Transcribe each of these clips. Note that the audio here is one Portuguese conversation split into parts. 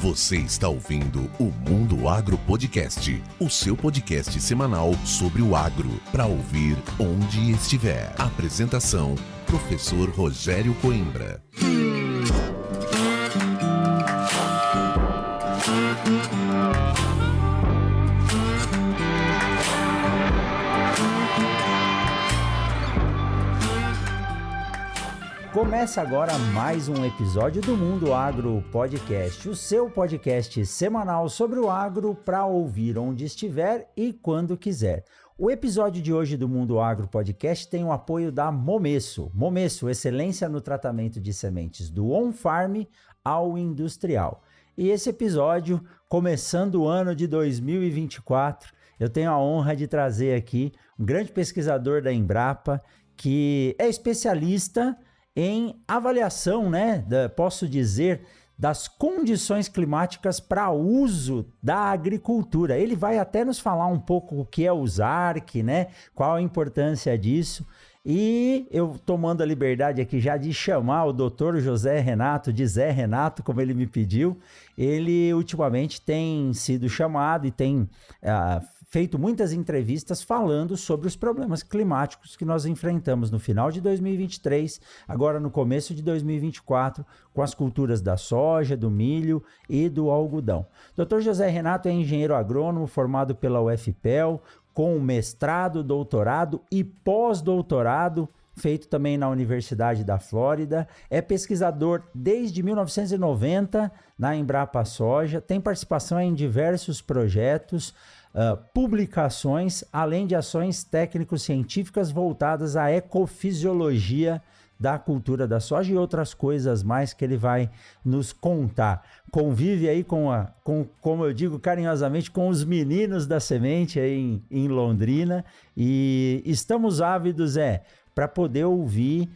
Você está ouvindo o Mundo Agro Podcast, o seu podcast semanal sobre o agro, para ouvir onde estiver. Apresentação, professor Rogério Coimbra. Começa agora mais um episódio do Mundo Agro Podcast, o seu podcast semanal sobre o agro para ouvir onde estiver e quando quiser. O episódio de hoje do Mundo Agro Podcast tem o apoio da Momesso. Momesso, excelência no tratamento de sementes do on-farm ao industrial. E esse episódio, começando o ano de 2024, eu tenho a honra de trazer aqui um grande pesquisador da Embrapa, que é especialista em avaliação, posso dizer, das condições climáticas para uso da agricultura. Ele vai até nos falar um pouco o que é o ZARC, qual a importância disso. E eu tomando a liberdade aqui já de chamar o Dr. José Renato, de Zé Renato, como ele me pediu. Ele ultimamente tem sido chamado e tem feito muitas entrevistas falando sobre os problemas climáticos que nós enfrentamos no final de 2023, agora no começo de 2024, com as culturas da soja, do milho e do algodão. Dr. José Renato é engenheiro agrônomo formado pela UFPEL, com mestrado, doutorado e pós-doutorado, feito também na Universidade da Flórida, é pesquisador desde 1990 na Embrapa Soja, tem participação em diversos projetos, publicações, além de ações técnico-científicas voltadas à ecofisiologia da cultura da soja e outras coisas mais que ele vai nos contar. Convive aí como eu digo carinhosamente, com os meninos da semente aí em Londrina, e estamos ávidos para poder ouvir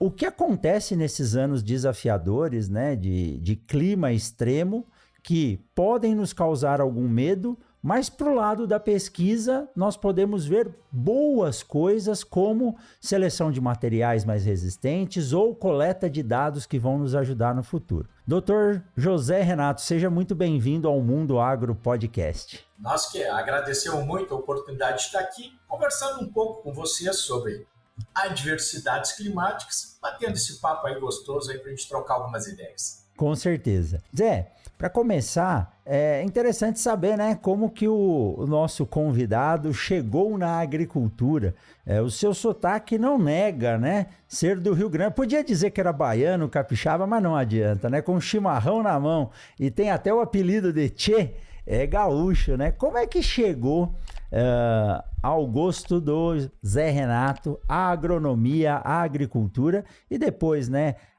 o que acontece nesses anos desafiadores, de clima extremo, que podem nos causar algum medo, mas para o lado da pesquisa nós podemos ver boas coisas como seleção de materiais mais resistentes ou coleta de dados que vão nos ajudar no futuro. Dr. José Renato, seja muito bem-vindo ao Mundo Agro Podcast. Nós que agradecemos muito a oportunidade de estar aqui conversando um pouco com vocês sobre adversidades climáticas, batendo esse papo aí gostoso aí para a gente trocar algumas ideias. Com certeza. Zé, para começar, é interessante saber, como que o nosso convidado chegou na agricultura. O seu sotaque não nega, ser do Rio Grande. Podia dizer que era baiano, capixaba, mas não adianta, com chimarrão na mão. E tem até o apelido de Tchê, é gaúcho, Como é que chegou ao gosto do Zé Renato, a agronomia, a agricultura e depois,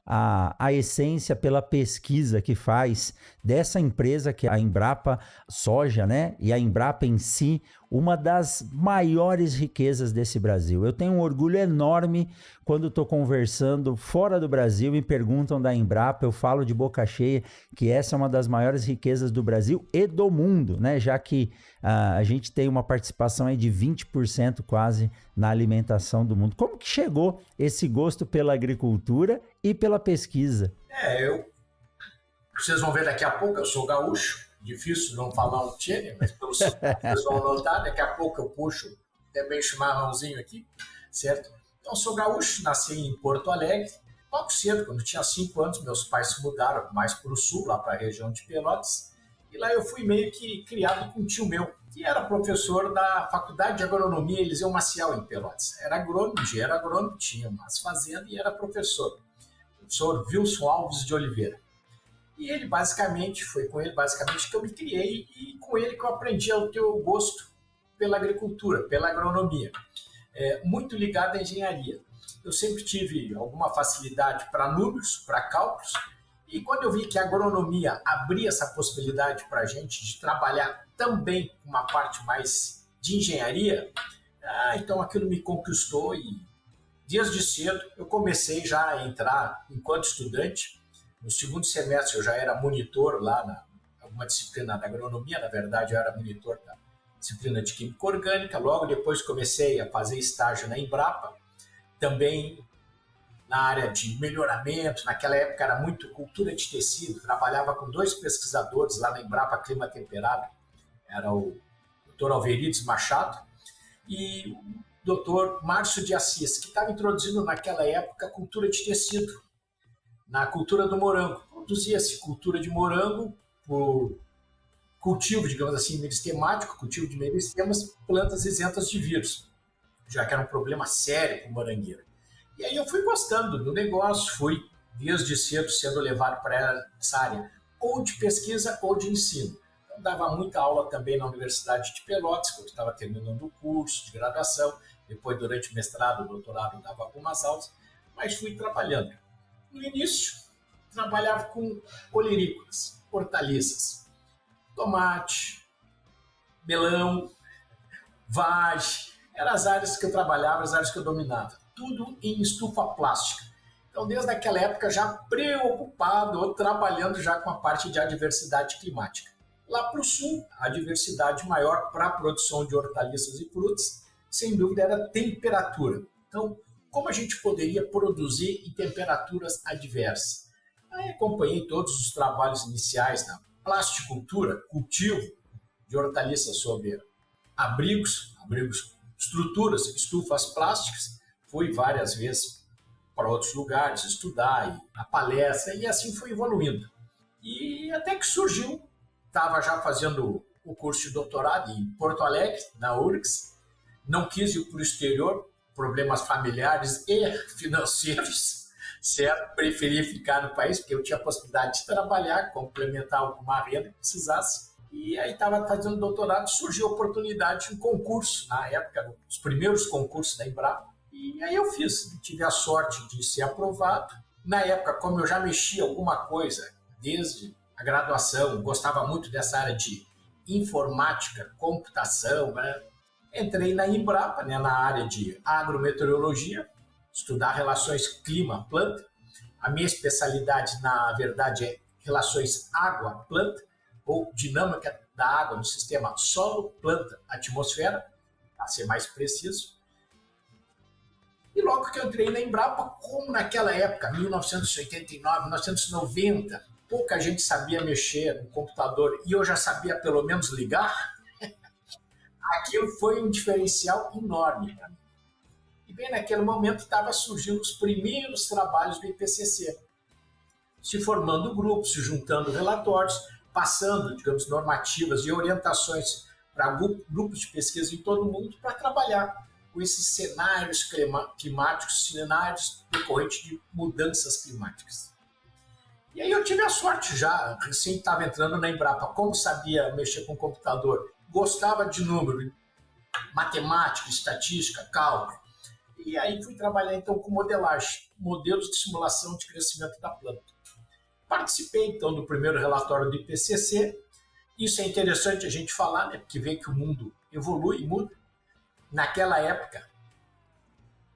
a essência pela pesquisa que faz dessa empresa que é a Embrapa Soja, e a Embrapa em si, uma das maiores riquezas desse Brasil. Eu tenho um orgulho enorme quando estou conversando fora do Brasil e perguntam da Embrapa, eu falo de boca cheia que essa é uma das maiores riquezas do Brasil e do mundo, já que a gente tem uma participação aí de 20% quase na alimentação do mundo. Como que chegou esse gosto pela agricultura e pela pesquisa? Vocês vão ver daqui a pouco, eu sou gaúcho, difícil não falar um tchê, mas pelo sotaque vocês vão notar, daqui a pouco eu puxo até bem chimarrãozinho aqui, certo? Então, eu sou gaúcho, nasci em Porto Alegre, logo cedo, quando tinha 5 anos, meus pais se mudaram mais para o sul, lá para a região de Pelotas, e lá eu fui meio que criado com um tio meu, que era professor da Faculdade de Agronomia Eliseu Maciel, em Pelotas. Era agrônomo, engenheiro agrônomo, tinha umas fazendas e era professor Wilson Alves de Oliveira. E ele basicamente, foi com ele basicamente que eu me criei e com ele que eu aprendi a ter o gosto pela agricultura, pela agronomia. Muito ligado à engenharia. Eu sempre tive alguma facilidade para números, para cálculos, e quando eu vi que a agronomia abria essa possibilidade para a gente de trabalhar também com uma parte mais de engenharia, então aquilo me conquistou e desde cedo eu comecei já a entrar enquanto estudante. No segundo semestre eu já era monitor lá na alguma disciplina da agronomia, na verdade eu era monitor da disciplina de química orgânica. Logo depois comecei a fazer estágio na Embrapa, também na área de melhoramento. Naquela época era muito cultura de tecido, trabalhava com 2 pesquisadores lá na Embrapa Clima Temperado, era o Dr. Alverides Machado e o Dr. Márcio de Assis, que estava introduzindo naquela época a cultura de tecido, na cultura do morango. Produzia-se cultura de morango por cultivo, digamos assim, meristemático, cultivo de meristemas, plantas isentas de vírus, já que era um problema sério para o morangueiro. E aí eu fui gostando do negócio, fui desde cedo sendo levado para essa área ou de pesquisa ou de ensino. Eu dava muita aula também na Universidade de Pelotas, quando estava terminando o curso de graduação, depois durante o mestrado, o doutorado, dava algumas aulas, mas fui trabalhando. No início, trabalhava com olerícolas, hortaliças, tomate, melão, vagem, eram as áreas que eu trabalhava, as áreas que eu dominava, tudo em estufa plástica. Então, desde aquela época, já preocupado ou trabalhando já com a parte de adversidade climática. Lá para o sul, a adversidade maior para a produção de hortaliças e frutas, sem dúvida, era a temperatura. Então, como a gente poderia produzir em temperaturas adversas? Aí acompanhei todos os trabalhos iniciais na plasticultura, cultivo de hortaliças sob abrigos, estruturas, estufas plásticas. Fui várias vezes para outros lugares estudar, a palestra, e assim foi evoluindo. E até que surgiu, estava já fazendo o curso de doutorado em Porto Alegre, na URGS, não quis ir para o exterior, problemas familiares e financeiros, certo? Preferi ficar no país, porque eu tinha a possibilidade de trabalhar, complementar alguma renda que precisasse. E aí estava fazendo doutorado, surgiu a oportunidade de um concurso, na época, os primeiros concursos da Embrapa. E aí eu fiz, tive a sorte de ser aprovado. Na época, como eu já mexia alguma coisa desde a graduação, gostava muito dessa área de informática, computação, né? Entrei na Embrapa, né, na área de agrometeorologia, estudar relações clima-planta. A minha especialidade, na verdade, é relações água-planta, ou dinâmica da água no sistema solo-planta-atmosfera, para ser mais preciso. E logo que eu entrei na Embrapa, como naquela época, 1989, 1990, pouca gente sabia mexer no computador e eu já sabia pelo menos ligar, aquilo foi um diferencial enorme para mim. E bem naquele momento estavam surgindo os primeiros trabalhos do IPCC, se formando grupos, se juntando relatórios, passando, digamos, normativas e orientações para grupos de pesquisa em todo o mundo para trabalhar com esses cenários climáticos, cenários decorrentes de mudanças climáticas. E aí eu tive a sorte já, recém estava entrando na Embrapa, como sabia mexer com o computador, gostava de número, matemática, estatística, cálculo. E aí fui trabalhar então com modelagem, modelos de simulação de crescimento da planta. Participei então do primeiro relatório do IPCC. Isso é interessante a gente falar, né, porque vê que o mundo evolui e muda. Naquela época,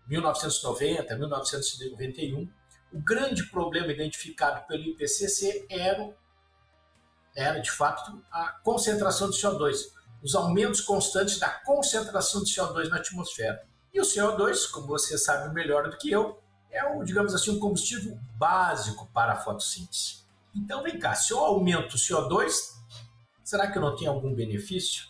1990, 1991, o grande problema identificado pelo IPCC era de fato a concentração de CO2, os aumentos constantes da concentração de CO2 na atmosfera. E o CO2, como você sabe melhor do que eu, é o, digamos assim, um combustível básico para a fotossíntese. Então vem cá, se eu aumento o CO2, será que eu não tenho algum benefício?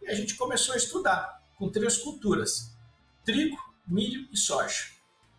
E a gente começou a estudar com 3 culturas, trigo, milho e soja.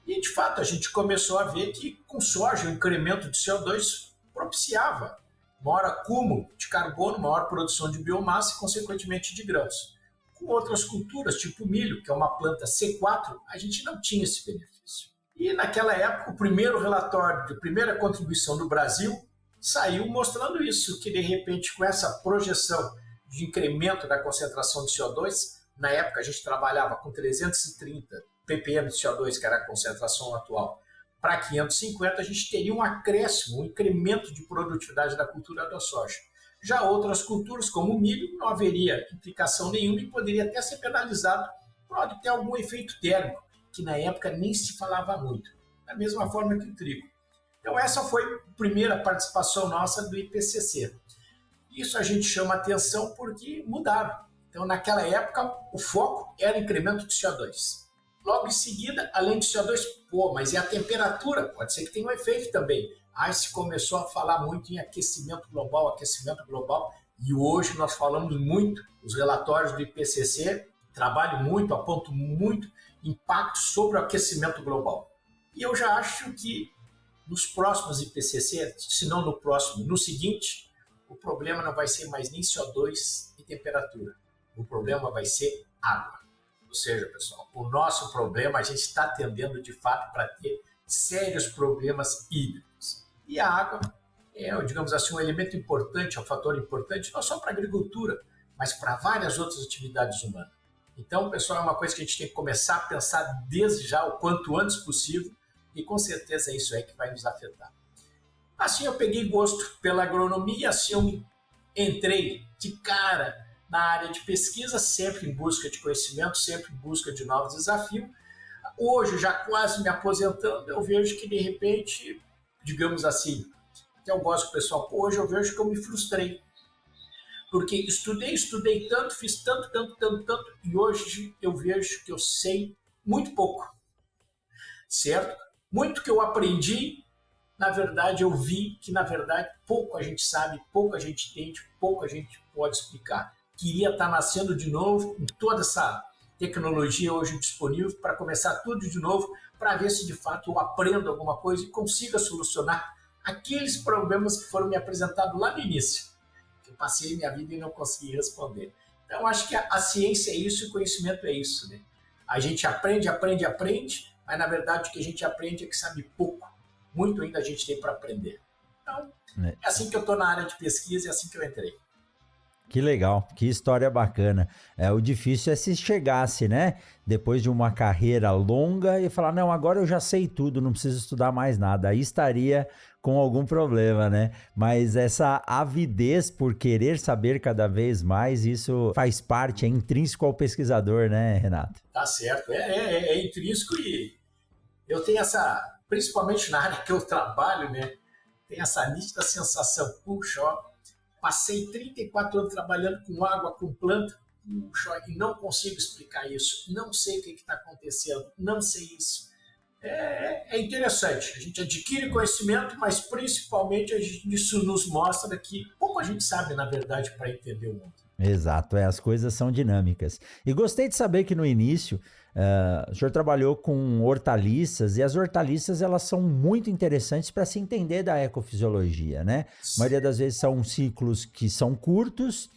E de fato a gente começou a ver que com soja o incremento de CO2 propiciava maior acúmulo de carbono, maior produção de biomassa e consequentemente de grãos. Com outras culturas, tipo milho, que é uma planta C4, a gente não tinha esse benefício. E naquela época o primeiro relatório de primeira contribuição do Brasil saiu mostrando isso, que de repente com essa projeção de incremento da concentração de CO2, na época a gente trabalhava com 330 ppm de CO2, que era a concentração atual, para 550 a gente teria um acréscimo, um incremento de produtividade da cultura da soja. Já outras culturas, como o milho, não haveria implicação nenhuma e poderia até ser penalizado, pode ter algum efeito térmico, que na época nem se falava muito, da mesma forma que o trigo. Então essa foi a primeira participação nossa do IPCC. Isso a gente chama atenção porque mudaram. Então naquela época o foco era incremento de CO2. Logo em seguida, além de CO2, mas e a temperatura? Pode ser que tenha um efeito também. Aí se começou a falar muito em aquecimento global, e hoje nós falamos muito, os relatórios do IPCC trabalham muito, apontam muito impacto sobre o aquecimento global. E eu já acho que nos próximos IPCC, se não no próximo, no seguinte, o problema não vai ser mais nem CO2 e temperatura. O problema vai ser água. Ou seja, pessoal, o nosso problema, a gente está tendendo de fato para ter sérios problemas hídricos. E a água é, digamos assim, um elemento importante, um fator importante, não só para a agricultura, mas para várias outras atividades humanas. Então, pessoal, é uma coisa que a gente tem que começar a pensar desde já, o quanto antes possível, e com certeza é isso aí que vai nos afetar. Assim eu peguei gosto pela agronomia, assim eu entrei de cara na área de pesquisa, sempre em busca de conhecimento, sempre em busca de novos desafios. Hoje, já quase me aposentando, eu vejo que, de repente, digamos assim, até eu gosto do pessoal, hoje eu vejo que eu me frustrei. Porque estudei tanto, fiz tanto, e hoje eu vejo que eu sei muito pouco, certo? Muito que eu aprendi, na verdade, eu vi que, na verdade, pouco a gente sabe, pouco a gente entende, pouco a gente pode explicar. Queria estar nascendo de novo, com toda essa tecnologia hoje disponível, para começar tudo de novo, para ver se de fato eu aprendo alguma coisa e consiga solucionar aqueles problemas que foram me apresentados lá no início. Eu passei minha vida e não consegui responder. Então, acho que a ciência é isso e o conhecimento é isso, né? A gente aprende, mas na verdade o que a gente aprende é que sabe pouco. Muito ainda a gente tem para aprender. Então, é assim que eu estou na área de pesquisa, é assim que eu entrei. Que legal, que história bacana. O difícil é se chegasse, né? Depois de uma carreira longa e falar, não, agora eu já sei tudo, não preciso estudar mais nada. Aí estaria com algum problema, né? Mas essa avidez por querer saber cada vez mais, isso faz parte, é intrínseco ao pesquisador, né, Renato? Tá certo, é intrínseco e eu tenho essa, principalmente na área que eu trabalho, né? Tem essa nítida sensação, puxa, ó, passei 34 anos trabalhando com água, com planta, puxa, e não consigo explicar isso. Não sei o que está acontecendo, não sei isso. É interessante. A gente adquire conhecimento, mas principalmente isso nos mostra que pouco a gente sabe, na verdade, para entender o mundo. Exato, as coisas são dinâmicas. E gostei de saber que no início o senhor trabalhou com hortaliças, e as hortaliças elas são muito interessantes para se entender da ecofisiologia, né? A maioria das vezes são ciclos que são curtos,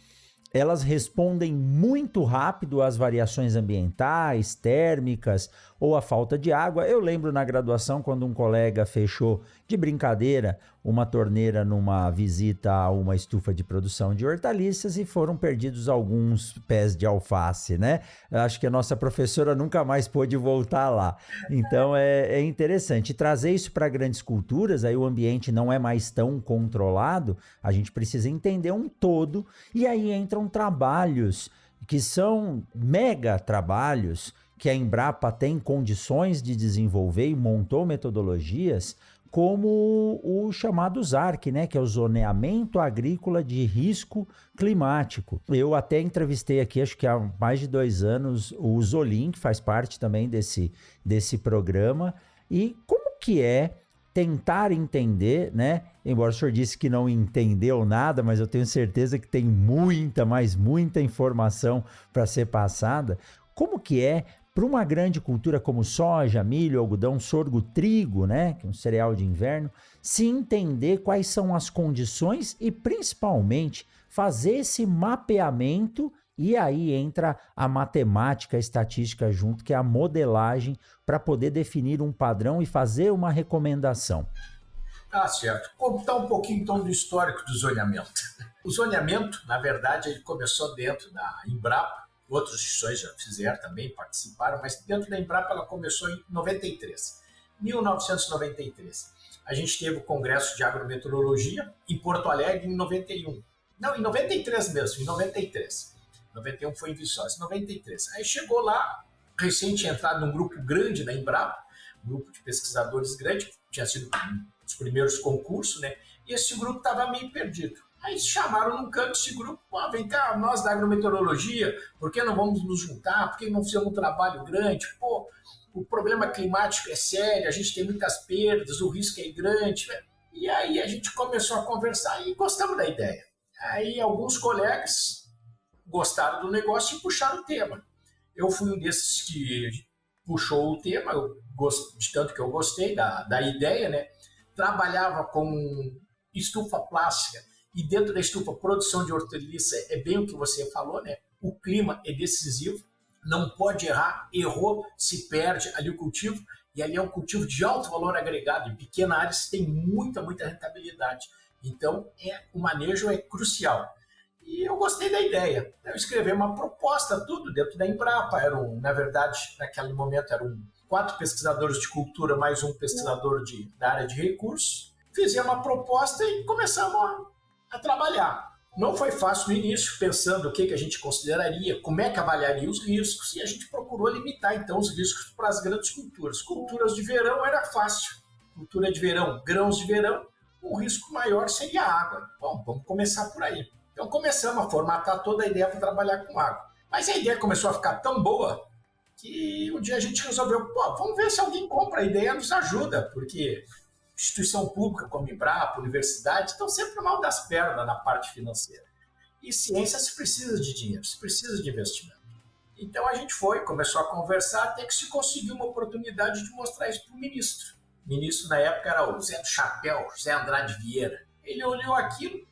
elas respondem muito rápido às variações ambientais, térmicas ou à falta de água. Eu lembro na graduação quando um colega fechou de brincadeira uma torneira numa visita a uma estufa de produção de hortaliças e foram perdidos alguns pés de alface, né? Acho que a nossa professora nunca mais pôde voltar lá. Então é interessante. E trazer isso para grandes culturas, aí o ambiente não é mais tão controlado, a gente precisa entender um todo, e aí entram trabalhos que são mega trabalhos que a Embrapa tem condições de desenvolver e montou metodologias como o chamado ZARC, né, que é o Zoneamento Agrícola de Risco Climático. Eu até entrevistei aqui, acho que há mais de 2 anos, o Zolim, que faz parte também desse programa. E como que é tentar entender, né? Embora o senhor disse que não entendeu nada, mas eu tenho certeza que tem muita, mas muita informação para ser passada. Como que é para uma grande cultura como soja, milho, algodão, sorgo, trigo, né, que é um cereal de inverno, se entender quais são as condições e, principalmente, fazer esse mapeamento, e aí entra a matemática, a estatística junto, que é a modelagem, para poder definir um padrão e fazer uma recomendação. Tá certo. Contar um pouquinho, então, do histórico do zoneamento. O zoneamento, na verdade, ele começou dentro da Embrapa. Outras instituições já fizeram também, participaram, mas dentro da Embrapa ela começou em 93. 1993. A gente teve o Congresso de Agrometeorologia em Porto Alegre em 91. Não, em 93 mesmo, em 93. 91 foi em Viçosa, 93. Aí chegou lá, recente tinha entrado num grupo grande da Embrapa, um grupo de pesquisadores grande, que tinha sido os primeiros concursos, né? E esse grupo estava meio perdido. Aí chamaram num canto esse grupo, vem cá, nós da agrometeorologia, por que não vamos nos juntar? Por que não fizemos um trabalho grande? Pô, o problema climático é sério, a gente tem muitas perdas, o risco é grande. E aí a gente começou a conversar e gostamos da ideia. Aí alguns colegas gostaram do negócio e puxaram o tema. Eu fui um desses que puxou o tema, de tanto que eu gostei da ideia, né? Trabalhava com estufa plástica e dentro da estufa produção de hortaliça é bem o que você falou, né? O clima é decisivo, não pode errar, errou, se perde ali o cultivo, e ali é um cultivo de alto valor agregado, em pequena área você tem muita rentabilidade. Então, o manejo é crucial. E eu gostei da ideia. Eu escrevi uma proposta, tudo dentro da Embrapa. Na verdade, naquele momento eram 4 pesquisadores de cultura, mais um pesquisador da área de recursos. Fizemos uma proposta e começamos a trabalhar. Não foi fácil no início, pensando o que a gente consideraria, como é que avaliaria os riscos, e a gente procurou limitar, então, os riscos para as grandes culturas. Culturas de verão era fácil. Cultura de verão, grãos de verão, o risco maior seria a água. Bom, vamos começar por aí. Então começamos a formatar toda a ideia para trabalhar com água. Mas a ideia começou a ficar tão boa que um dia a gente resolveu, vamos ver se alguém compra, a ideia nos ajuda, porque instituição pública como Embrapa, universidade, estão sempre mal das pernas na parte financeira. E ciência se precisa de dinheiro, se precisa de investimento. Então a gente começou a conversar até que se conseguiu uma oportunidade de mostrar isso para o ministro. O ministro na época era o Zé do Chapéu, José Andrade Vieira. Ele olhou aquilo,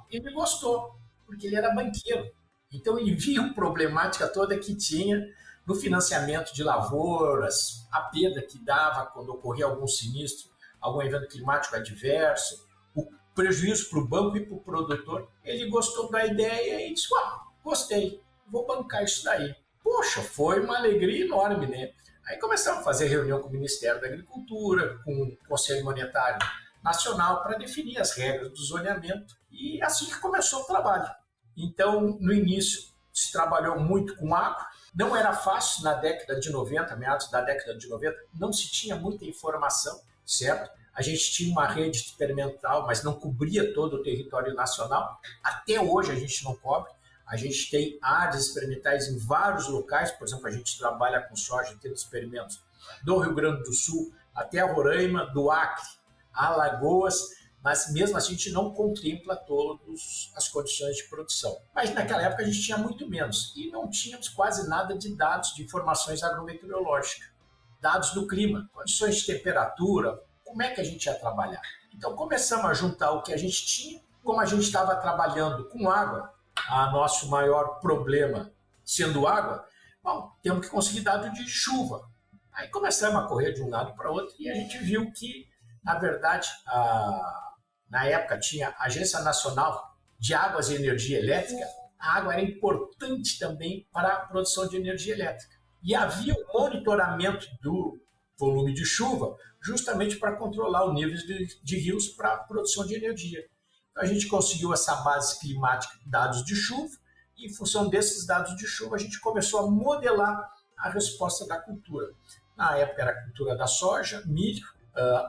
ele gostou, porque ele era banqueiro. Então ele viu a problemática toda que tinha no financiamento de lavouras, a perda que dava quando ocorria algum sinistro, algum evento climático adverso, o prejuízo para o banco e para o produtor. Ele gostou da ideia e disse, gostei, vou bancar isso daí. Poxa, foi uma alegria enorme, né? Aí começamos a fazer reunião com o Ministério da Agricultura, com o Conselho Monetário Nacional, para definir as regras do zoneamento, e assim que começou o trabalho. Então, no início, se trabalhou muito com água, não era fácil na década de 90, meados da década de 90, não se tinha muita informação, certo? A gente tinha uma rede experimental, mas não cobria todo o território nacional. Até hoje a gente não cobre. A gente tem áreas experimentais em vários locais, por exemplo, a gente trabalha com soja, tendo experimentos do Rio Grande do Sul até a Roraima, do Acre, Alagoas, mas mesmo assim a gente não contempla todas as condições de produção. Mas naquela época a gente tinha muito menos e não tínhamos quase nada de dados de informações agrometeorológicas, dados do clima, condições de temperatura, como é que a gente ia trabalhar. Então começamos a juntar o que a gente tinha, como a gente estava trabalhando com água, nosso maior problema sendo água, temos que conseguir dado de chuva. Aí começamos a correr de um lado para outro e a gente viu que, na verdade, na época tinha a Agência Nacional de Águas e Energia Elétrica, a água era importante também para a produção de energia elétrica. E havia o monitoramento do volume de chuva justamente para controlar o nível de rios para a produção de energia. Então a gente conseguiu essa base climática, dados de chuva, e em função desses dados de chuva a gente começou a modelar a resposta da cultura. Na época era a cultura da soja, milho,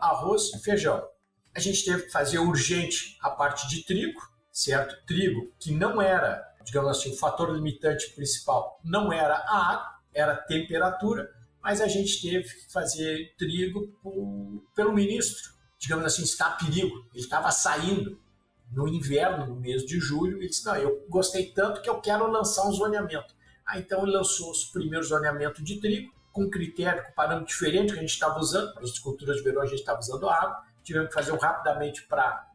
arroz e feijão. A gente teve que fazer urgente a parte de trigo, certo? Trigo que não era, digamos assim, o fator limitante principal, não era a água, era a temperatura, mas a gente teve que fazer trigo pelo ministro, digamos assim, está a perigo. Ele estava saindo no inverno, no mês de julho, e disse, eu gostei tanto que eu quero lançar um zoneamento. Então ele lançou os primeiros zoneamentos de trigo, com critério, com parâmetro diferente que a gente estava usando. Para as culturas de verão a gente estava usando água, tivemos que fazer rapidamente para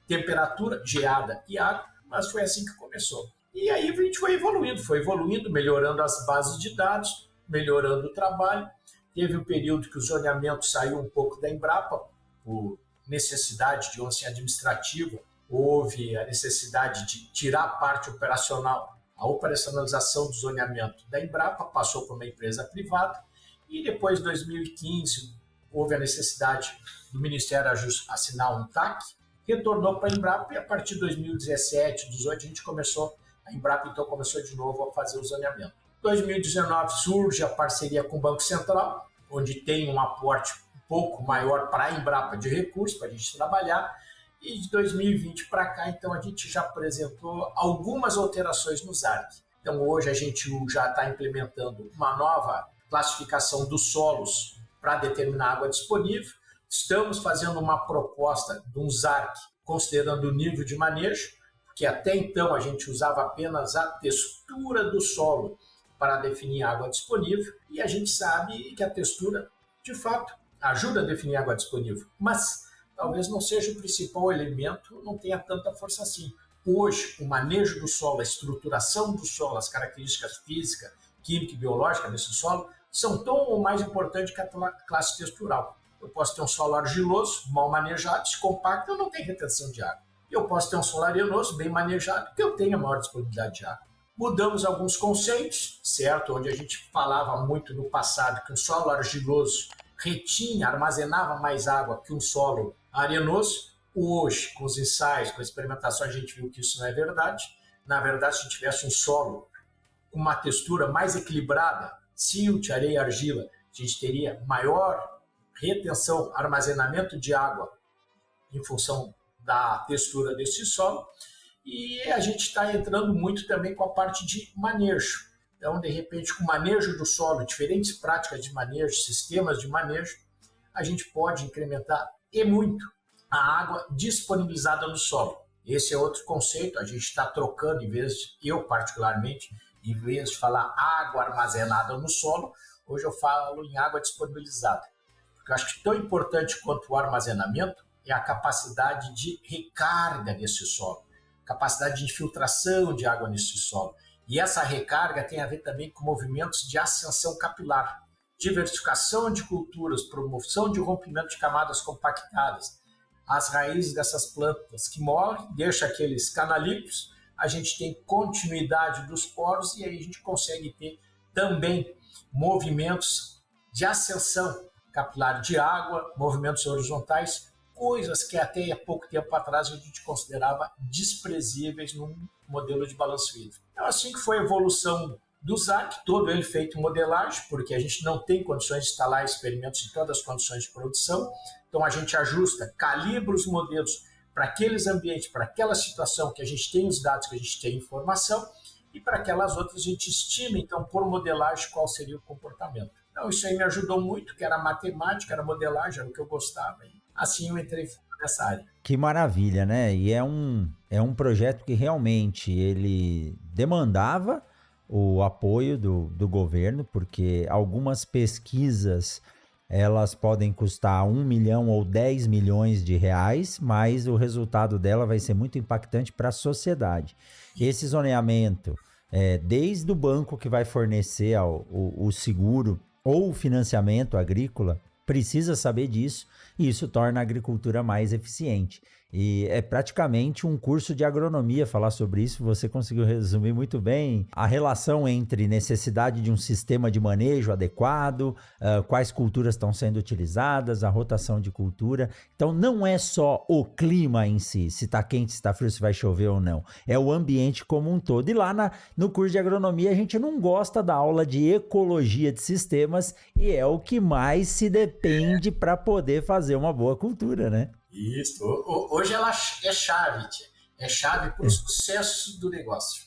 temperatura, geada e água, mas foi assim que começou. E aí a gente foi evoluindo, melhorando as bases de dados, melhorando o trabalho. Teve um período que o zoneamento saiu um pouco da Embrapa, por necessidade, digamos assim, administrativa. Houve a necessidade de tirar a parte operacional, a operacionalização do zoneamento da Embrapa, passou para uma empresa privada, e depois, em 2015, houve a necessidade do Ministério assinar um TAC, retornou para a Embrapa, e a partir de 2017, 2018, a Embrapa então começou de novo a fazer o zoneamento. Em 2019 surge a parceria com o Banco Central, onde tem um aporte um pouco maior para a Embrapa de recursos, para a gente trabalhar, E de 2020 para cá, então, a gente já apresentou algumas alterações no ZARC. Então, hoje a gente já está implementando uma nova classificação dos solos para determinar água disponível. Estamos fazendo uma proposta de um ZARC considerando o nível de manejo, porque até então a gente usava apenas a textura do solo para definir água disponível, e a gente sabe que a textura, de fato, ajuda a definir água disponível, mas talvez não seja o principal elemento, não tenha tanta força assim. Hoje, o manejo do solo, a estruturação do solo, as características físicas, química e biológica desse solo são tão ou mais importantes que a classe textural. Eu posso ter um solo argiloso, mal manejado, se compacto, eu não tenho retenção de água. Eu posso ter um solo arenoso, bem manejado, que eu tenho a maior disponibilidade de água. Mudamos alguns conceitos, certo? Onde a gente falava muito no passado que um solo argiloso retinha, armazenava mais água que um solo arenoso. Hoje, com os ensaios, com a experimentação, a gente viu que isso não é verdade. Na verdade, se a gente tivesse um solo com uma textura mais equilibrada, silt, areia e argila, a gente teria maior retenção, armazenamento de água em função da textura desse solo. E a gente está entrando muito também com a parte de manejo. Então, de repente, com o manejo do solo, diferentes práticas de manejo, sistemas de manejo, a gente pode incrementar e muito a água disponibilizada no solo. Esse é outro conceito, a gente está trocando, em vez de, eu particularmente, em vez de falar água armazenada no solo, hoje eu falo em água disponibilizada. Porque eu acho que tão importante quanto o armazenamento é a capacidade de recarga desse solo, capacidade de infiltração de água nesse solo. E essa recarga tem a ver também com movimentos de ascensão capilar, diversificação de culturas, promoção de rompimento de camadas compactadas. As raízes dessas plantas que morrem, deixa aqueles canalículos, a gente tem continuidade dos poros e aí a gente consegue ter também movimentos de ascensão capilar de água, movimentos horizontais, coisas que até há pouco tempo atrás a gente considerava desprezíveis num modelo de balanço hídrico. Então, assim que foi a evolução do ZARC, todo ele feito em modelagem, porque a gente não tem condições de instalar experimentos em todas as condições de produção, então a gente ajusta, calibra os modelos para aqueles ambientes, para aquela situação que a gente tem os dados, que a gente tem informação, e para aquelas outras a gente estima, então, por modelagem, qual seria o comportamento. Então, isso aí me ajudou muito, que era matemática, era modelagem, era o que eu gostava. E assim eu entrei nessa área. Que maravilha, né? E é um projeto que realmente ele demandava o apoio do governo, porque algumas pesquisas elas podem custar 1 milhão ou 10 milhões de reais, mas o resultado dela vai ser muito impactante para a sociedade. Esse zoneamento, desde o banco que vai fornecer o seguro ou o financiamento agrícola, precisa saber disso, e isso torna a agricultura mais eficiente. E é praticamente um curso de agronomia falar sobre isso, você conseguiu resumir muito bem a relação entre necessidade de um sistema de manejo adequado, quais culturas estão sendo utilizadas, a rotação de cultura. Então não é só o clima em si, se está quente, se está frio, se vai chover ou não, é o ambiente como um todo. E lá no curso de agronomia a gente não gosta da aula de ecologia de sistemas, e é o que mais se depende para poder fazer uma boa cultura, né? Isso. Hoje ela é chave, tia. É chave para o sucesso do negócio.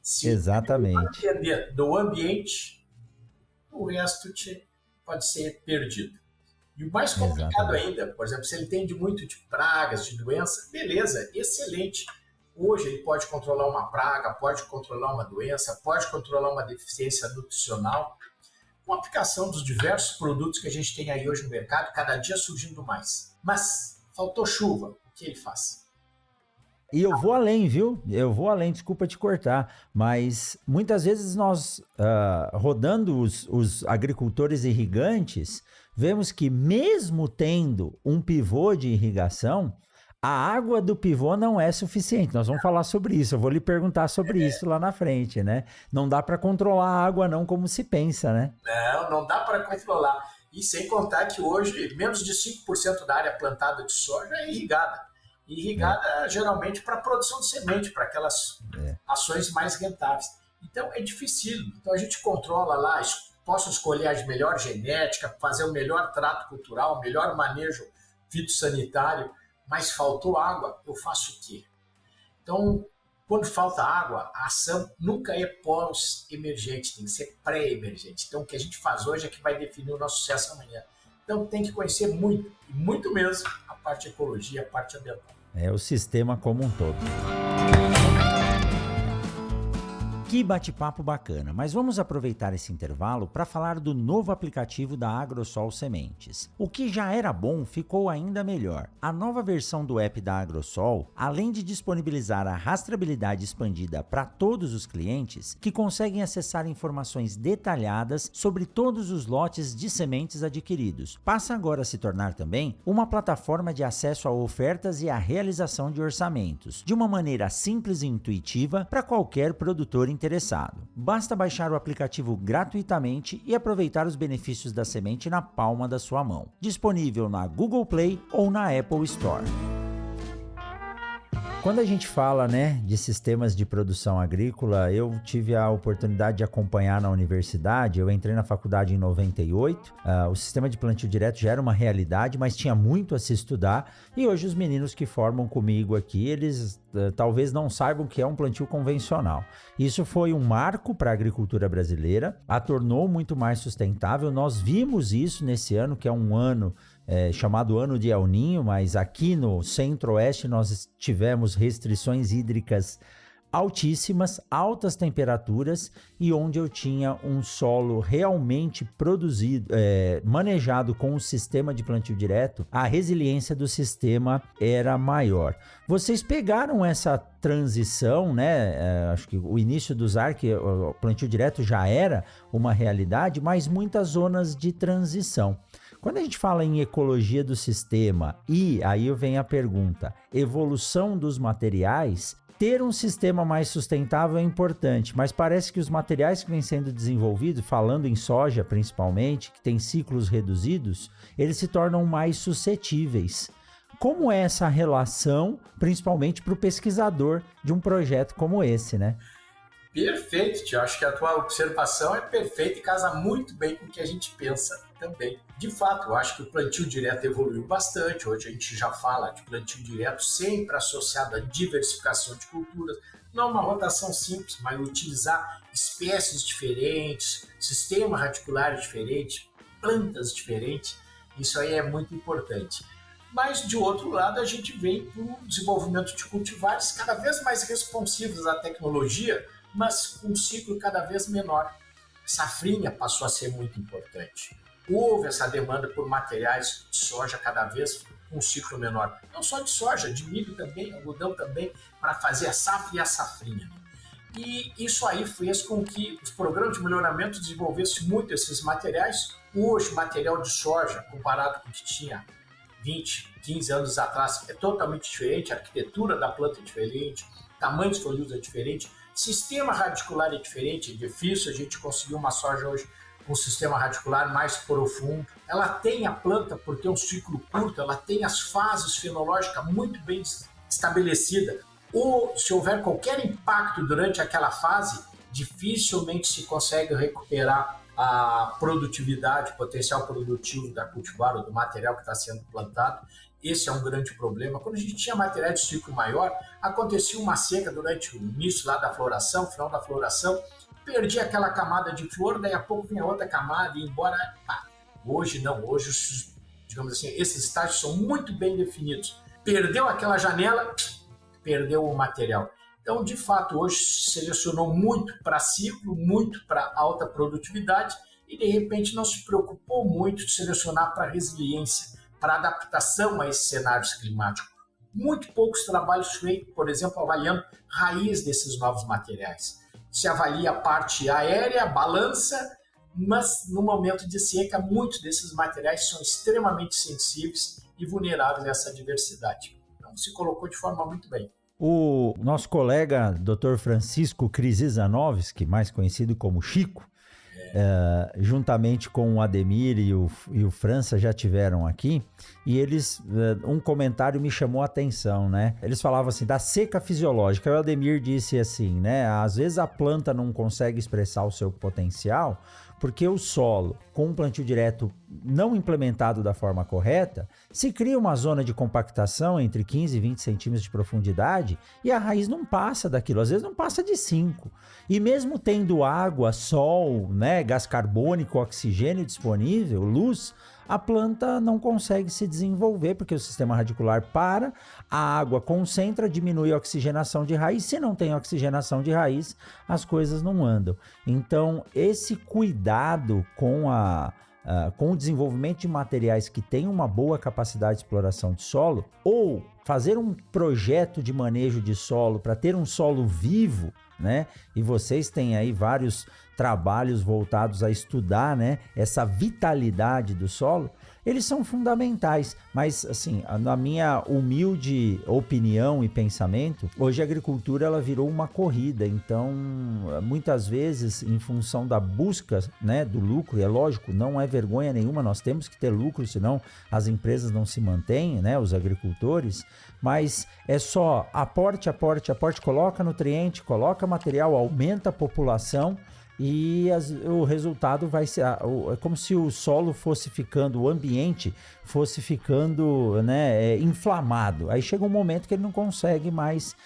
Se exatamente entender do ambiente, o resto pode ser perdido. E o mais complicado ainda, por exemplo, se ele entende muito de pragas, de doença, beleza, excelente. Hoje ele pode controlar uma praga, pode controlar uma doença, pode controlar uma deficiência nutricional. Com a aplicação dos diversos produtos que a gente tem aí hoje no mercado, cada dia surgindo mais. Mas faltou chuva, o que ele faz? E eu vou além, viu? Eu vou além, desculpa te cortar, mas muitas vezes nós, rodando os agricultores irrigantes, vemos que mesmo tendo um pivô de irrigação, a água do pivô não é suficiente. Nós vamos falar sobre isso, eu vou lhe perguntar sobre isso lá na frente, né? Não dá para controlar a água não como se pensa, né? Não dá para controlar. E sem contar que hoje menos de 5% da área plantada de soja é irrigada. Irrigada geralmente para a produção de semente, para aquelas ações mais rentáveis. Então é difícil. Então a gente controla lá, posso escolher a melhor genética, fazer o melhor trato cultural, o melhor manejo fitossanitário, mas faltou água, eu faço o quê? Então, quando falta água, a ação nunca é pós-emergente, tem que ser pré-emergente. Então, o que a gente faz hoje é que vai definir o nosso sucesso amanhã. Então, tem que conhecer muito, e muito mesmo, a parte de ecologia, a parte ambiental. É o sistema como um todo. Que bate-papo bacana, mas vamos aproveitar esse intervalo para falar do novo aplicativo da Agrosol Sementes. O que já era bom ficou ainda melhor. A nova versão do app da Agrosol, além de disponibilizar a rastreabilidade expandida para todos os clientes, que conseguem acessar informações detalhadas sobre todos os lotes de sementes adquiridos, passa agora a se tornar também uma plataforma de acesso a ofertas e a realização de orçamentos, de uma maneira simples e intuitiva para qualquer produtor interessado. Basta baixar o aplicativo gratuitamente e aproveitar os benefícios da semente na palma da sua mão. Disponível na Google Play ou na Apple Store. Quando a gente fala, de sistemas de produção agrícola, eu tive a oportunidade de acompanhar na universidade. Eu entrei na faculdade em 98, o sistema de plantio direto já era uma realidade, mas tinha muito a se estudar, e hoje os meninos que formam comigo aqui, eles talvez não saibam o que é um plantio convencional. Isso foi um marco para a agricultura brasileira, a tornou muito mais sustentável. Nós vimos isso nesse ano, que é um ano chamado ano de El Niño, mas aqui no centro-oeste nós tivemos restrições hídricas altíssimas, altas temperaturas, e onde eu tinha um solo realmente produzido, manejado com o sistema de plantio direto, a resiliência do sistema era maior. Vocês pegaram essa transição, acho que o início do ZARC, o plantio direto já era uma realidade, mas muitas zonas de transição. Quando a gente fala em ecologia do sistema, e aí vem a pergunta, evolução dos materiais, ter um sistema mais sustentável é importante, mas parece que os materiais que vêm sendo desenvolvidos, falando em soja principalmente, que tem ciclos reduzidos, eles se tornam mais suscetíveis. Como é essa relação, principalmente para o pesquisador de um projeto como esse, Perfeito, tio. Acho que a tua observação é perfeita e casa muito bem com o que a gente pensa também. De fato, eu acho que o plantio direto evoluiu bastante. Hoje a gente já fala de plantio direto sempre associado à diversificação de culturas. Não uma rotação simples, mas utilizar espécies diferentes, sistema radicular diferente, plantas diferentes. Isso aí é muito importante. Mas, de outro lado, a gente vem para o desenvolvimento de cultivares cada vez mais responsivos à tecnologia, mas com um ciclo cada vez menor. Safrinha passou a ser muito importante. Houve essa demanda por materiais de soja cada vez com um ciclo menor. Não só de soja, de milho também, algodão também, para fazer a safra e a safrinha. E isso aí fez com que os programas de melhoramento desenvolvessem muito esses materiais. Hoje, o material de soja, comparado com o que tinha 20, 15 anos atrás, é totalmente diferente, a arquitetura da planta é diferente, tamanho dos folhos é diferente, sistema radicular é diferente, é difícil a gente conseguir uma soja hoje com um sistema radicular mais profundo. Ela tem a planta, por ter um ciclo curto, ela tem as fases fenológicas muito bem estabelecidas. Ou se houver qualquer impacto durante aquela fase, dificilmente se consegue recuperar a produtividade, o potencial produtivo da cultivar ou do material que está sendo plantado. Esse é um grande problema. Quando a gente tinha material de ciclo maior, acontecia uma seca durante o início lá da floração, final da floração, perdia aquela camada de flor, daí a pouco vinha outra camada e embora. Hoje não, hoje, digamos assim, esses estágios são muito bem definidos. Perdeu aquela janela, perdeu o material. Então, de fato, hoje se selecionou muito para ciclo, muito para alta produtividade e, de repente, não se preocupou muito de selecionar para resiliência, para adaptação a esses cenários climáticos. Muito poucos trabalhos feitos, por exemplo, avaliando raiz desses novos materiais. Se avalia a parte aérea, balança, mas no momento de seca, muitos desses materiais são extremamente sensíveis e vulneráveis a essa diversidade. Então, se colocou de forma muito bem. O nosso colega Dr. Francisco Krzyzanowski, mais conhecido como Chico, juntamente com o Ademir e o França já tiveram aqui, e eles, um comentário me chamou a atenção, Eles falavam assim, da seca fisiológica. O Ademir disse assim, às vezes a planta não consegue expressar o seu potencial Porque o solo, com um plantio direto não implementado da forma correta, se cria uma zona de compactação entre 15 e 20 centímetros de profundidade e a raiz não passa daquilo, às vezes não passa de 5. E mesmo tendo água, sol, né, gás carbônico, oxigênio disponível, luz, a planta não consegue se desenvolver porque o sistema radicular para, a água concentra, diminui a oxigenação de raiz. Se não tem oxigenação de raiz, as coisas não andam. Então, esse cuidado com o desenvolvimento de materiais que têm uma boa capacidade de exploração de solo, ou fazer um projeto de manejo de solo para ter um solo vivo, né? E vocês têm aí vários trabalhos voltados a estudar, né, essa vitalidade do solo, eles são fundamentais. Mas, assim, na minha humilde opinião e pensamento, hoje a agricultura ela virou uma corrida. Então, muitas vezes, em função da busca, né, do lucro, e é lógico, não é vergonha nenhuma, nós temos que ter lucro, senão as empresas não se mantêm, né, os agricultores, mas é só aporte, coloca nutriente, coloca material, aumenta a população, e o resultado vai ser, é como se o solo fosse ficando, o ambiente fosse ficando, né, inflamado. Aí chega um momento que ele não consegue mais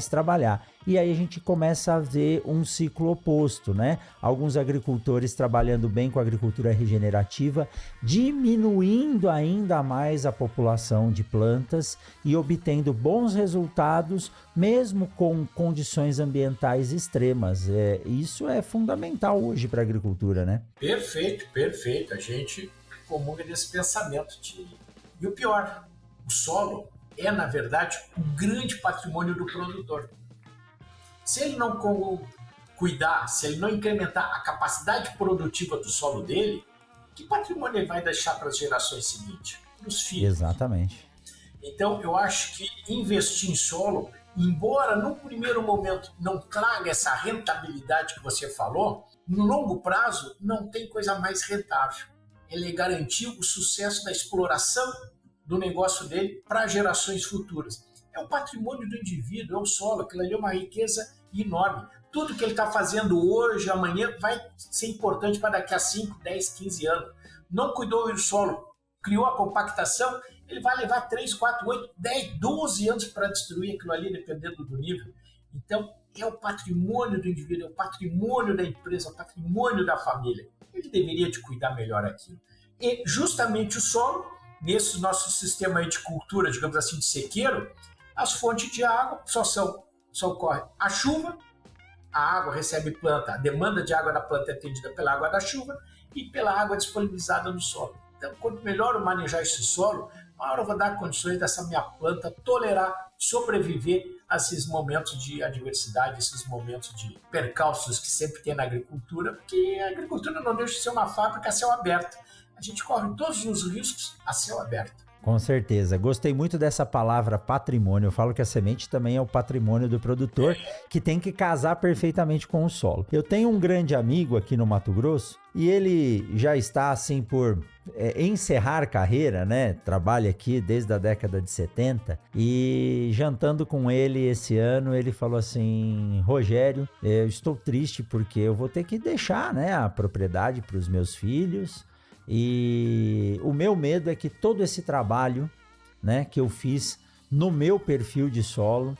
trabalhar. E aí a gente começa a ver um ciclo oposto, né? Alguns agricultores trabalhando bem com a agricultura regenerativa, diminuindo ainda mais a população de plantas e obtendo bons resultados, mesmo com condições ambientais extremas. Isso é fundamental hoje para a agricultura, né? Perfeito. A gente comunga desse pensamento. E o pior, o solo é, na verdade, um grande patrimônio do produtor. Se ele não cuidar, se ele não incrementar a capacidade produtiva do solo dele, que patrimônio ele vai deixar para as gerações seguintes? Para os filhos. Exatamente. Então, eu acho que investir em solo, embora no primeiro momento não traga essa rentabilidade que você falou, no longo prazo não tem coisa mais rentável. Ele garantir o sucesso da exploração do negócio dele para gerações futuras. É o patrimônio do indivíduo, é o solo, aquilo ali é uma riqueza enorme. Tudo que ele está fazendo hoje, amanhã, vai ser importante para daqui a 5, 10, 15 anos. Não cuidou do solo, criou a compactação, ele vai levar 3, 4, 8, 10, 12 anos para destruir aquilo ali, dependendo do nível. Então, é o patrimônio do indivíduo, é o patrimônio da empresa, é o patrimônio da família. Ele deveria de cuidar melhor aquilo. E justamente o solo, nesse nosso sistema aí de cultura, digamos assim, de sequeiro, as fontes de água só ocorre a chuva, a água recebe planta, a demanda de água da planta é atendida pela água da chuva e pela água disponibilizada no solo. Então, quanto melhor eu manejar esse solo, maior eu vou dar condições dessa minha planta tolerar, sobreviver a esses momentos de adversidade, esses momentos de percalços que sempre tem na agricultura, porque a agricultura não deixa de ser uma fábrica a céu aberto. A gente corre todos os riscos a céu aberto. Com certeza. Gostei muito dessa palavra patrimônio. Eu falo que a semente também é o patrimônio do produtor, que tem que casar perfeitamente com o solo. Eu tenho um grande amigo aqui no Mato Grosso e ele já está assim por encerrar carreira, né? Trabalha aqui desde a década de 70 e jantando com ele esse ano, ele falou assim: Rogério, eu estou triste porque eu vou ter que deixar, né, a propriedade para os meus filhos. E o meu medo é que todo esse trabalho, né, que eu fiz no meu perfil de solo,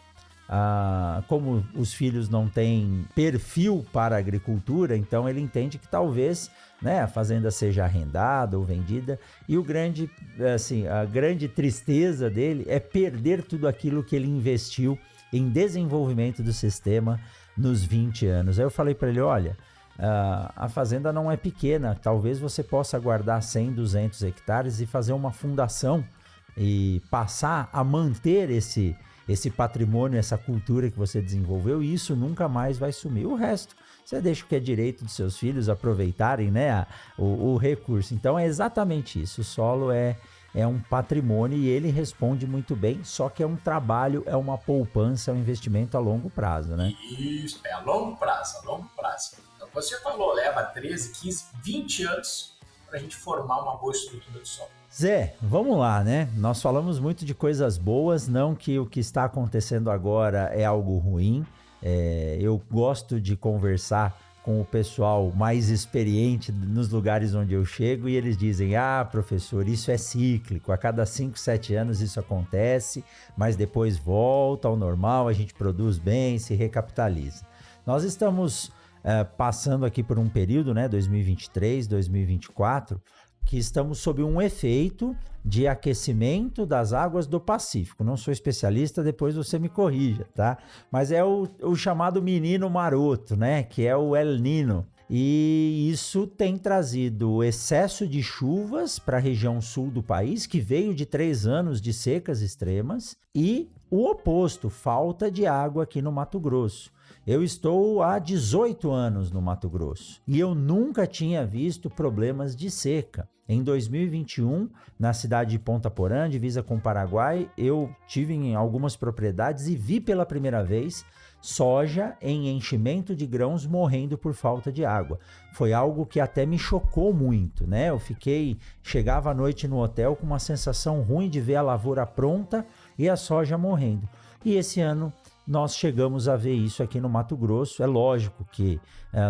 como os filhos não têm perfil para a agricultura, então ele entende que talvez, né, a fazenda seja arrendada ou vendida, e a grande tristeza dele é perder tudo aquilo que ele investiu em desenvolvimento do sistema nos 20 anos. Aí eu falei para ele: olha, a fazenda não é pequena, talvez você possa guardar 100, 200 hectares e fazer uma fundação e passar a manter esse patrimônio, essa cultura que você desenvolveu, e isso nunca mais vai sumir. O resto, você deixa o que é direito dos seus filhos aproveitarem, né, o recurso. Então é exatamente isso, o solo é um patrimônio e ele responde muito bem, só que é um trabalho, é uma poupança, é um investimento a longo prazo, né? Isso, é a longo prazo, Você falou, leva 13, 15, 20 anos para a gente formar uma boa estrutura do solo. Zé, vamos lá, né? Nós falamos muito de coisas boas, não que o que está acontecendo agora é algo ruim. Eu gosto de conversar com o pessoal mais experiente nos lugares onde eu chego e eles dizem, professor, isso é cíclico, a cada 5, 7 anos isso acontece, mas depois volta ao normal, a gente produz bem, se recapitaliza. Nós estamos passando aqui por um período, né, 2023, 2024, que estamos sob um efeito de aquecimento das águas do Pacífico. Não sou especialista, depois você me corrija, tá? Mas é o chamado menino maroto, né? Que é o El Niño. E isso tem trazido excesso de chuvas para a região sul do país, que veio de 3 anos de secas extremas, e o oposto, falta de água aqui no Mato Grosso. Eu estou há 18 anos no Mato Grosso e eu nunca tinha visto problemas de seca. Em 2021, na cidade de Ponta Porã, divisa com o Paraguai, eu tive em algumas propriedades e vi pela primeira vez soja em enchimento de grãos morrendo por falta de água. Foi algo que até me chocou muito, né? Chegava à noite no hotel com uma sensação ruim de ver a lavoura pronta e a soja morrendo. E esse ano nós chegamos a ver isso aqui no Mato Grosso. É lógico que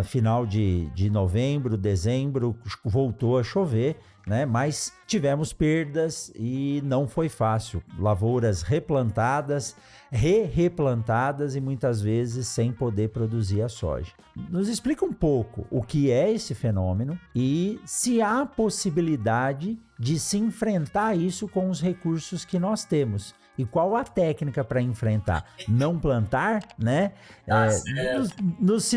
final de novembro, dezembro, voltou a chover, né? Mas tivemos perdas e não foi fácil. Lavouras replantadas, replantadas e muitas vezes sem poder produzir a soja. Nos explica um pouco o que é esse fenômeno e se há possibilidade de se enfrentar isso com os recursos que nós temos. E qual a técnica para enfrentar? Não plantar, né? Nos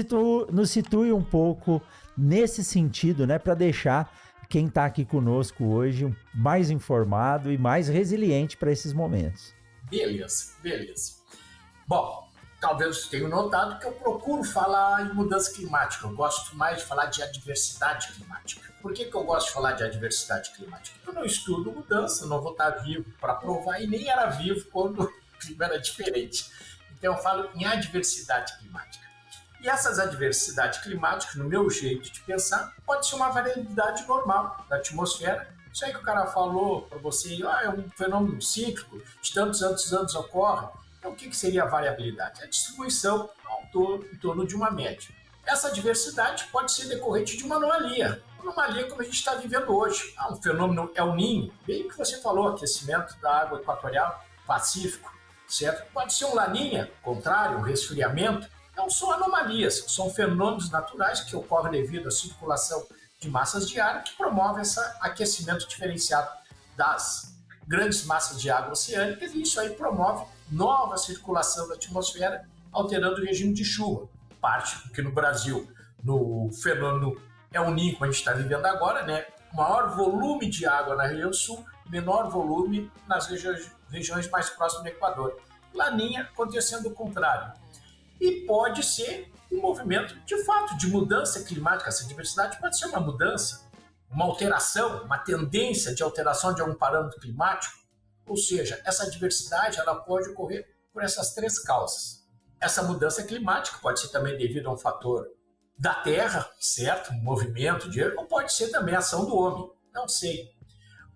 situe um pouco nesse sentido, né? Para deixar quem está aqui conosco hoje mais informado e mais resiliente para esses momentos. Beleza. Bom, talvez você tenha notado que eu procuro falar em mudança climática. Eu gosto mais de falar de adversidade climática. Por que eu gosto de falar de adversidade climática? Eu não estudo mudança, não vou estar vivo para provar e nem era vivo quando o clima era diferente. Então eu falo em adversidade climática. E essas adversidades climáticas, no meu jeito de pensar, pode ser uma variabilidade normal da atmosfera. Isso aí que o cara falou para você, é um fenômeno cíclico, de tantos anos ocorre. Então o que seria a variabilidade? A distribuição em torno de uma média. Essa diversidade pode ser decorrente de uma anomalia como a gente está vivendo hoje. Um fenômeno El Niño, bem o que você falou, aquecimento da água equatorial, Pacífico, certo? Pode ser um Laninha, contrário, um resfriamento. Não são anomalias, são fenômenos naturais que ocorrem devido à circulação de massas de ar que promovem esse aquecimento diferenciado das grandes massas de água oceânicas e isso aí promove nova circulação da atmosfera, alterando o regime de chuva. Parte que no Brasil, no fenômeno El Niño, como a gente está vivendo agora, né? Maior volume de água na região sul, menor volume nas regiões mais próximas do Equador. Laninha acontecendo o contrário. E pode ser um movimento, de fato, de mudança climática. Essa diversidade pode ser uma mudança, uma alteração, uma tendência de alteração de algum parâmetro climático. Ou seja, essa diversidade ela pode ocorrer por essas 3 causas. Essa mudança climática pode ser também devido a um fator da Terra, certo? Um movimento ou pode ser também a ação do homem. Não sei.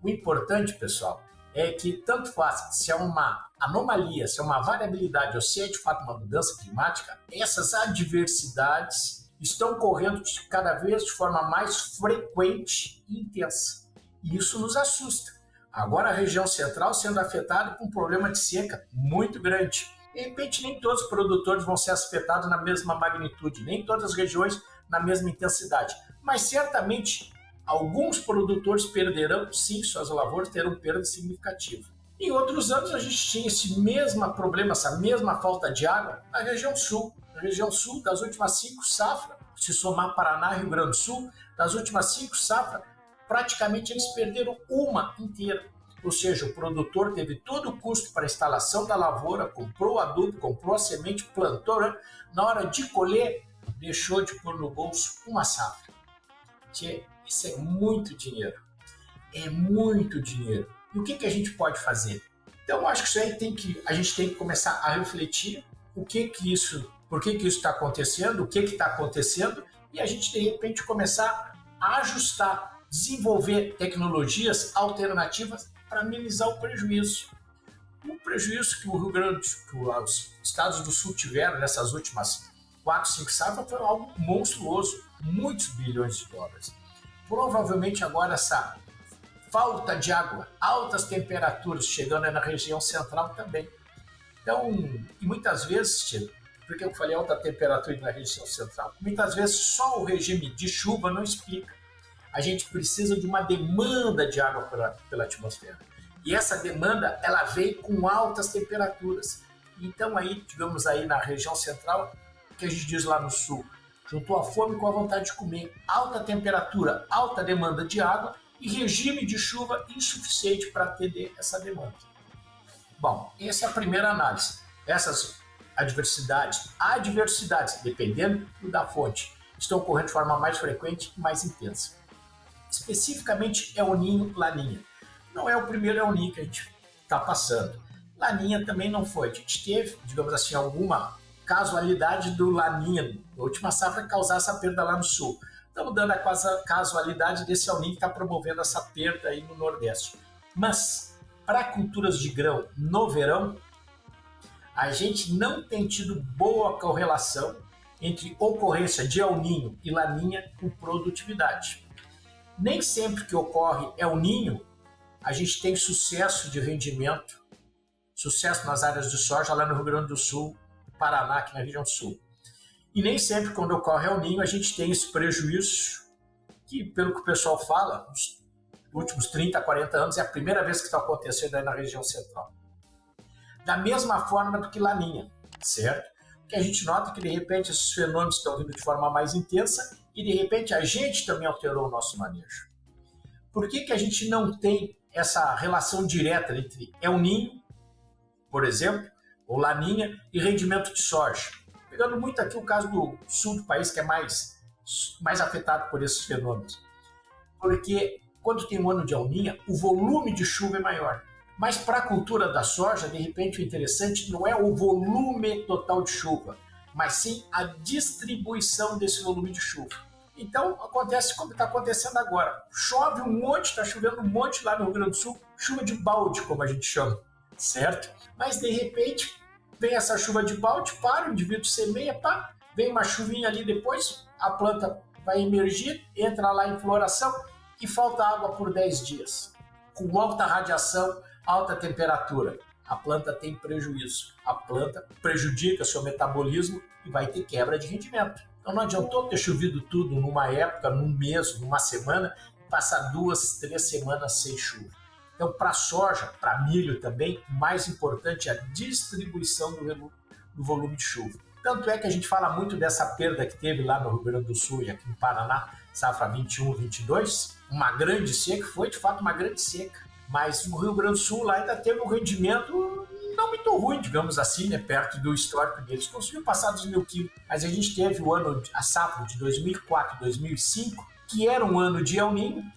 O importante, pessoal, é que tanto faz se é uma anomalia, se é uma variabilidade ou se é de fato uma mudança climática, essas adversidades estão ocorrendo cada vez de forma mais frequente e intensa. E isso nos assusta. Agora a região central sendo afetada com um problema de seca muito grande. De repente, nem todos os produtores vão ser afetados na mesma magnitude, nem todas as regiões na mesma intensidade. Mas, certamente, alguns produtores perderão, sim, suas lavouras terão perda significativa. Em outros anos, a gente tinha esse mesmo problema, essa mesma falta de água na região sul. Na região sul, das últimas 5 safras, se somar Paraná e Rio Grande do Sul, das últimas 5 safras, praticamente eles perderam uma inteira. Ou seja, o produtor teve todo o custo para a instalação da lavoura, comprou o adubo, comprou a semente, plantou, né? Na hora de colher, deixou de pôr no bolso uma safra. Isso é muito dinheiro. É muito dinheiro. E o que a gente pode fazer? Então, eu acho que isso aí a gente tem que começar a refletir por que isso está acontecendo, o que está acontecendo, e a gente, de repente, começar a ajustar, desenvolver tecnologias alternativas para minimizar o prejuízo. O prejuízo que o Rio Grande, que os estados do Sul tiveram nessas últimas 4, 5 safras foi algo monstruoso, muitos bilhões de dólares. Provavelmente agora essa falta de água, altas temperaturas chegando na região central também. Então, e muitas vezes, Tito, porque eu falei alta temperatura na região central, muitas vezes só o regime de chuva não explica. A gente precisa de uma demanda de água pela atmosfera. E essa demanda, ela vem com altas temperaturas. Então aí, digamos aí na região central, que a gente diz lá no sul, juntou a fome com a vontade de comer. Alta temperatura, alta demanda de água e regime de chuva insuficiente para atender essa demanda. Bom, essa é a primeira análise. Essas adversidades, dependendo da fonte, estão ocorrendo de forma mais frequente e mais intensa. Especificamente El Niño, Laninha. Não é o primeiro El Niño que a gente está passando. Laninha também não foi. A gente teve, digamos assim, alguma casualidade do Laninha, na última safra, causar essa perda lá no sul. Estamos dando a casualidade desse El Niño que está promovendo essa perda aí no Nordeste. Mas, para culturas de grão no verão, a gente não tem tido boa correlação entre ocorrência de El Niño e Laninha com produtividade. Nem sempre que ocorre El Niño, a gente tem sucesso de rendimento, sucesso nas áreas de soja lá no Rio Grande do Sul, Paraná, aqui na região sul. E nem sempre quando ocorre El Niño a gente tem esse prejuízo, que pelo que o pessoal fala, nos últimos 30, 40 anos, é a primeira vez que está acontecendo aí na região central. Da mesma forma do que Laninha, certo? Que a gente nota que de repente esses fenômenos estão vindo de forma mais intensa e de repente a gente também alterou o nosso manejo. Por que a gente não tem essa relação direta entre El Niño, por exemplo, ou Laninha, e rendimento de soja? Pegando muito aqui o caso do sul do país, que é mais afetado por esses fenômenos. Porque quando tem um ano de El Niño, o volume de chuva é maior. Mas para a cultura da soja, de repente o interessante não é o volume total de chuva, mas sim a distribuição desse volume de chuva. Então acontece como está acontecendo agora. Chove um monte, está chovendo um monte lá no Rio Grande do Sul, chuva de balde, como a gente chama, certo? Mas de repente vem essa chuva de balde, para, o indivíduo semeia, pá, vem uma chuvinha ali depois, a planta vai emergir, entra lá em floração e falta água por 10 dias. Com alta radiação, alta temperatura, a planta tem prejuízo. A planta prejudica seu metabolismo e vai ter quebra de rendimento. Então não adiantou ter chovido tudo numa época, num mês, numa semana, e passar 2, 3 semanas sem chuva. Então, para soja, para milho também, o mais importante é a distribuição do volume de chuva. Tanto é que a gente fala muito dessa perda que teve lá no Rio Grande do Sul e aqui no Paraná, safra 21-22, uma grande seca, foi de fato uma grande seca. Mas o Rio Grande do Sul lá ainda teve um rendimento não muito ruim, digamos assim, né, perto do histórico deles. Conseguiu passar dos 1.000 quilos. Mas a gente teve a safra de 2004, 2005, que era um ano de El Niño,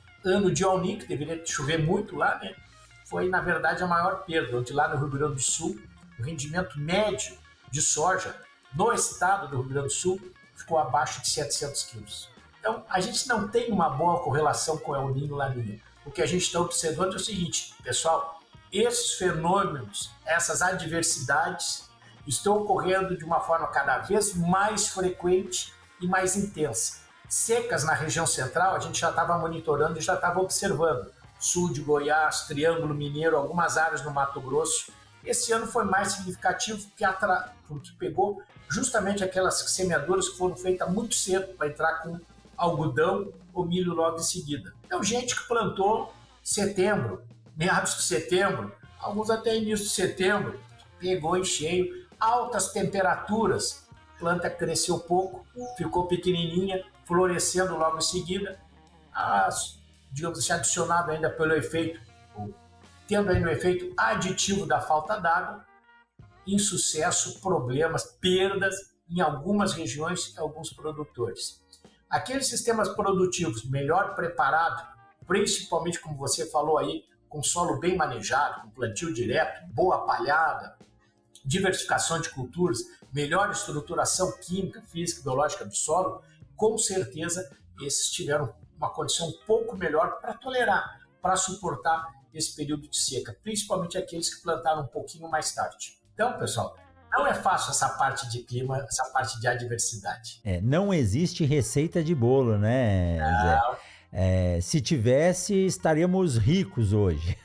que deveria chover muito lá, né? Foi, na verdade, a maior perda, onde lá no Rio Grande do Sul, o rendimento médio de soja no estado do Rio Grande do Sul ficou abaixo de 700 quilos. Então, a gente não tem uma boa correlação com El Niño e Laninha. O que a gente está observando é o seguinte, pessoal, esses fenômenos, essas adversidades estão ocorrendo de uma forma cada vez mais frequente e mais intensa. Secas na região central, a gente já estava monitorando e já estava observando. Sul de Goiás, Triângulo Mineiro, algumas áreas no Mato Grosso. Esse ano foi mais significativo porque pegou justamente aquelas semeaduras que foram feitas muito cedo para entrar com algodão ou milho logo em seguida. Então, gente que plantou setembro, meados de setembro, alguns até início de setembro, pegou em cheio, altas temperaturas, a planta cresceu pouco, ficou pequenininha, florescendo logo em seguida, digamos assim, adicionado ainda pelo efeito, tendo ainda o efeito aditivo da falta d'água, insucesso, problemas, perdas em algumas regiões e alguns produtores. Aqueles sistemas produtivos melhor preparados, principalmente como você falou aí, com solo bem manejado, com plantio direto, boa palhada, diversificação de culturas, melhor estruturação química, física e biológica do solo, com certeza esses tiveram uma condição um pouco melhor para tolerar, para suportar esse período de seca, principalmente aqueles que plantaram um pouquinho mais tarde. Então, pessoal, não é fácil essa parte de clima, essa parte de adversidade. Não existe receita de bolo, né, Zé? Se tivesse, estaríamos ricos hoje.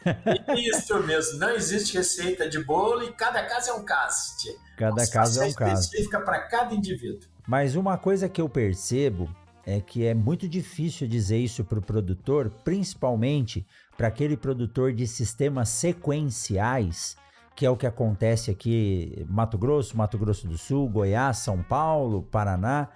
Isso mesmo, não existe receita de bolo e cada caso é um caso. Cada caso é um caso. Específica para cada indivíduo. Mas uma coisa que eu percebo é que é muito difícil dizer isso para o produtor, principalmente para aquele produtor de sistemas sequenciais, que é o que acontece aqui em Mato Grosso do Sul, Goiás, São Paulo, Paraná.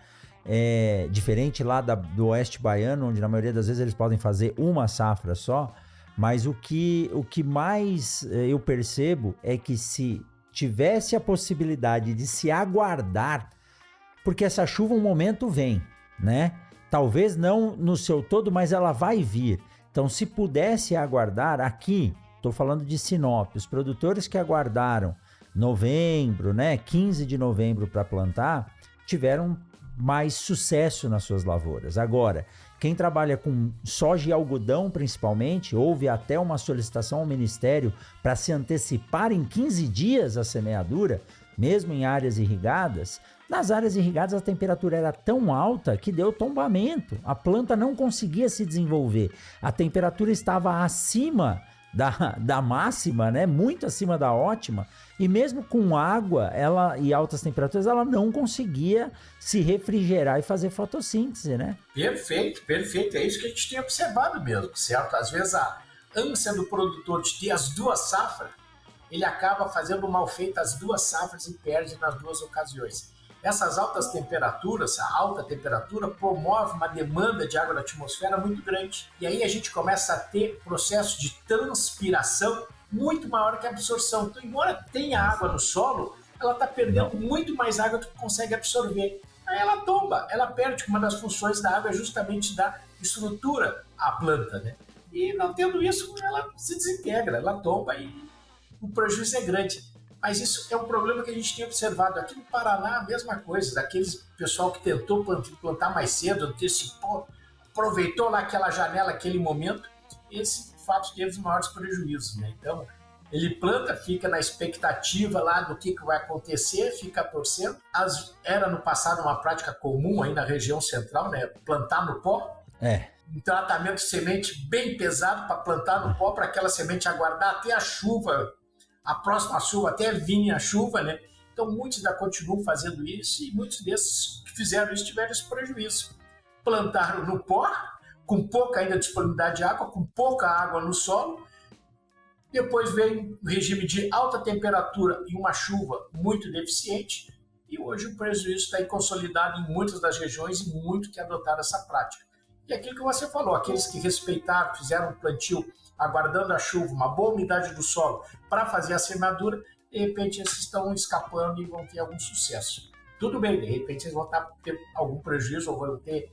Diferente lá do Oeste Baiano, onde na maioria das vezes eles podem fazer uma safra só, mas o que mais eu percebo é que se tivesse a possibilidade de se aguardar, porque essa chuva um momento vem, né? Talvez não no seu todo, mas ela vai vir. Então, se pudesse aguardar aqui, estou falando de Sinop, os produtores que aguardaram novembro, né, 15 de novembro para plantar, tiveram mais sucesso nas suas lavouras. Agora, quem trabalha com soja e algodão principalmente, houve até uma solicitação ao Ministério para se antecipar em 15 dias a semeadura, mesmo em áreas irrigadas. Nas áreas irrigadas a temperatura era tão alta que deu tombamento, a planta não conseguia se desenvolver, a temperatura estava acima da máxima, né? Muito acima da ótima, e mesmo com água e altas temperaturas, ela não conseguia se refrigerar e fazer fotossíntese, né? Perfeito. É isso que a gente tem observado mesmo, certo? Às vezes a ânsia do produtor de ter as duas safras, ele acaba fazendo mal feito as duas safras e perde nas duas ocasiões. Essas altas temperaturas, a alta temperatura promove uma demanda de água na atmosfera muito grande. E aí a gente começa a ter processo de transpiração muito maior que a absorção. Então, embora tenha água no solo, ela está perdendo muito mais água do que consegue absorver. Aí ela tomba, ela perde. Uma das funções da água é justamente dar estrutura à planta, né? E não tendo isso, ela se desintegra, ela tomba e o prejuízo é grande. Mas isso é um problema que a gente tem observado. Aqui no Paraná, a mesma coisa. Daqueles pessoal que tentou plantar mais cedo, antecipou, aproveitou lá aquela janela, aquele momento, esse, de fato, teve os maiores prejuízos, né? Então, ele planta, fica na expectativa lá do que vai acontecer, fica torcendo. Era no passado uma prática comum aí na região central, né? Plantar no pó. Um tratamento de semente bem pesado para plantar no pó, para aquela semente aguardar até a chuva, a próxima chuva, até vir a chuva, né? Então, muitos ainda continuam fazendo isso e muitos desses que fizeram isso tiveram esse prejuízo. Plantaram no pó, com pouca ainda disponibilidade de água, com pouca água no solo. Depois veio um regime de alta temperatura e uma chuva muito deficiente. E hoje o prejuízo está consolidado em muitas das regiões e muito que adotaram essa prática. E aquilo que você falou, aqueles que respeitaram, fizeram um plantio aguardando a chuva, uma boa umidade do solo para fazer a semeadura, de repente eles estão escapando e vão ter algum sucesso. Tudo bem, de repente eles vão ter algum prejuízo ou vão ter,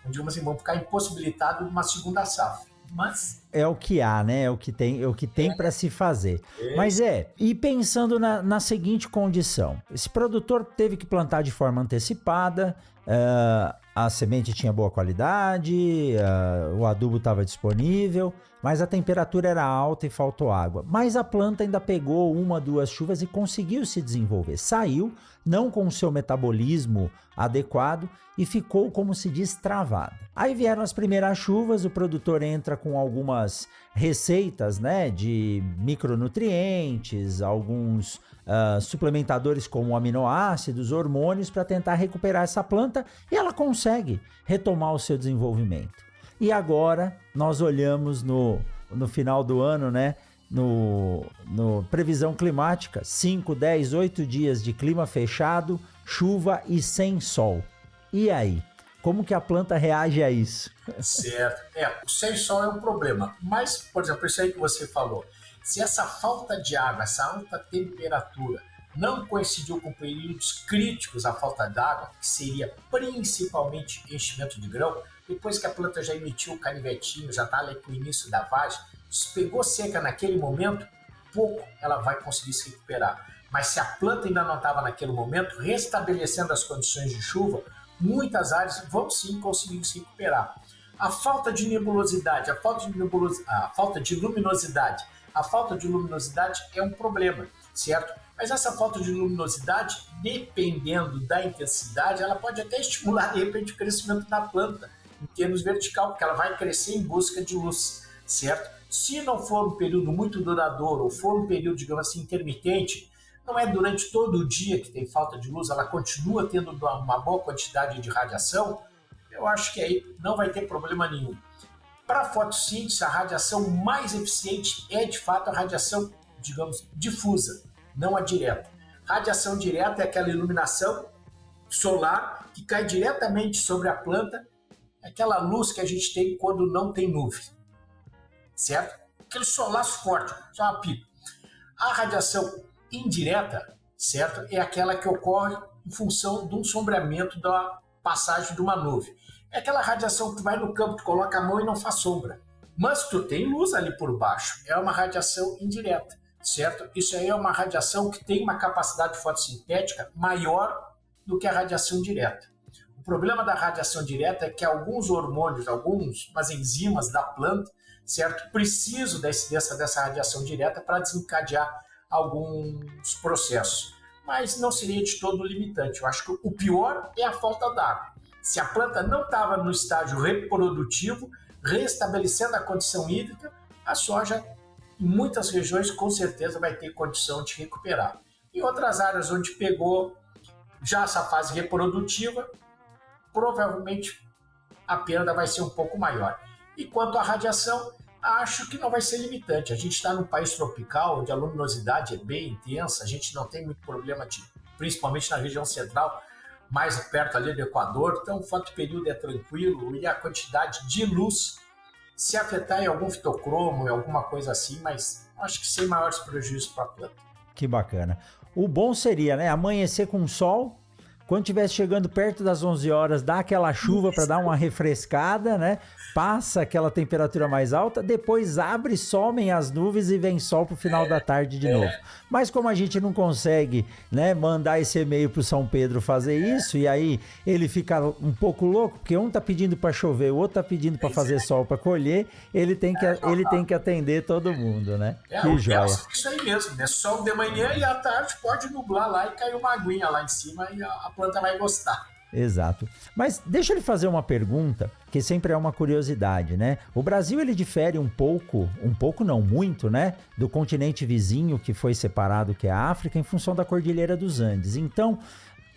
digamos assim, vão ficar impossibilitados de uma segunda safra. Mas é o que há, né? É o que tem para se fazer. Mas e pensando na seguinte condição, esse produtor teve que plantar de forma antecipada, a semente tinha boa qualidade, o adubo estava disponível, mas a temperatura era alta e faltou água. Mas a planta ainda pegou 1, 2 chuvas e conseguiu se desenvolver. Saiu, não com o seu metabolismo adequado e ficou, como se diz, travada. Aí vieram as primeiras chuvas, o produtor entra com algumas receitas, né, de micronutrientes, alguns suplementadores como aminoácidos, hormônios para tentar recuperar essa planta e ela consegue retomar o seu desenvolvimento. E agora nós olhamos no final do ano, né, no previsão climática, 5, 10, 8 dias de clima fechado, chuva e sem sol. E aí? Como que a planta reage a isso? Certo. O sem sol é um problema. Mas, por exemplo, isso aí que você falou, se essa falta de água, essa alta temperatura não coincidiu com períodos críticos à falta d'água, que seria principalmente enchimento de grão, depois que a planta já emitiu o canivetinho, já está ali com o início da vagem, se pegou seca naquele momento, pouco ela vai conseguir se recuperar. Mas se a planta ainda não estava naquele momento, restabelecendo as condições de chuva, muitas áreas vão sim conseguir se recuperar. A falta de nebulosidade, a falta de luminosidade é um problema, certo? Mas essa falta de luminosidade, dependendo da intensidade, ela pode até estimular, de repente, o crescimento da planta em termos vertical, porque ela vai crescer em busca de luz, certo? Se não for um período muito duradouro, ou for um período, digamos assim, intermitente, não é durante todo o dia que tem falta de luz, ela continua tendo uma boa quantidade de radiação, eu acho que aí não vai ter problema nenhum. Para a fotossíntese, a radiação mais eficiente é, de fato, a radiação, digamos, difusa, não a direta. Radiação direta é aquela iluminação solar que cai diretamente sobre a planta, aquela luz que a gente tem quando não tem nuvem, certo? Aquele solaço forte, só uma pipa. A radiação indireta, certo? É aquela que ocorre em função de um sombreamento da passagem de uma nuvem. É aquela radiação que tu vai no campo, tu coloca a mão e não faz sombra. Mas tu tem luz ali por baixo. É uma radiação indireta, certo? Isso aí é uma radiação que tem uma capacidade fotossintética maior do que a radiação direta. O problema da radiação direta é que alguns hormônios, umas enzimas da planta, certo? Precisam dessa radiação direta para desencadear alguns processos. Mas não seria de todo limitante. Eu acho que o pior é a falta d'água. Se a planta não estava no estágio reprodutivo, restabelecendo a condição hídrica, a soja, em muitas regiões, com certeza vai ter condição de recuperar. Em outras áreas onde pegou já essa fase reprodutiva, provavelmente a perda vai ser um pouco maior. E quanto à radiação, acho que não vai ser limitante. A gente está num país tropical, onde a luminosidade é bem intensa, a gente não tem muito problema, principalmente na região central, mais perto ali do Equador, então o fotoperíodo é tranquilo e a quantidade de luz, se afetar em algum fitocromo, em alguma coisa assim, mas acho que sem maiores prejuízos para a planta. Que bacana. O bom seria, né, amanhecer com sol, quando estivesse chegando perto das 11 horas, dá aquela chuva para dar uma refrescada, né? Passa aquela temperatura mais alta, depois abre, somem as nuvens e vem sol pro final da tarde de novo. Mas como a gente não consegue, né, mandar esse e-mail pro São Pedro fazer isso, e aí ele fica um pouco louco, porque um tá pedindo para chover, o outro tá pedindo para fazer sol para colher, ele tem que atender todo mundo, né? Que joia. Isso aí mesmo, né? Sol de manhã e à tarde pode nublar lá e cair uma aguinha lá em cima e a planta vai gostar. Exato. Mas deixa eu lhe fazer uma pergunta, que sempre é uma curiosidade, né? O Brasil, ele difere um pouco não, muito, né? Do continente vizinho que foi separado, que é a África, em função da Cordilheira dos Andes. Então,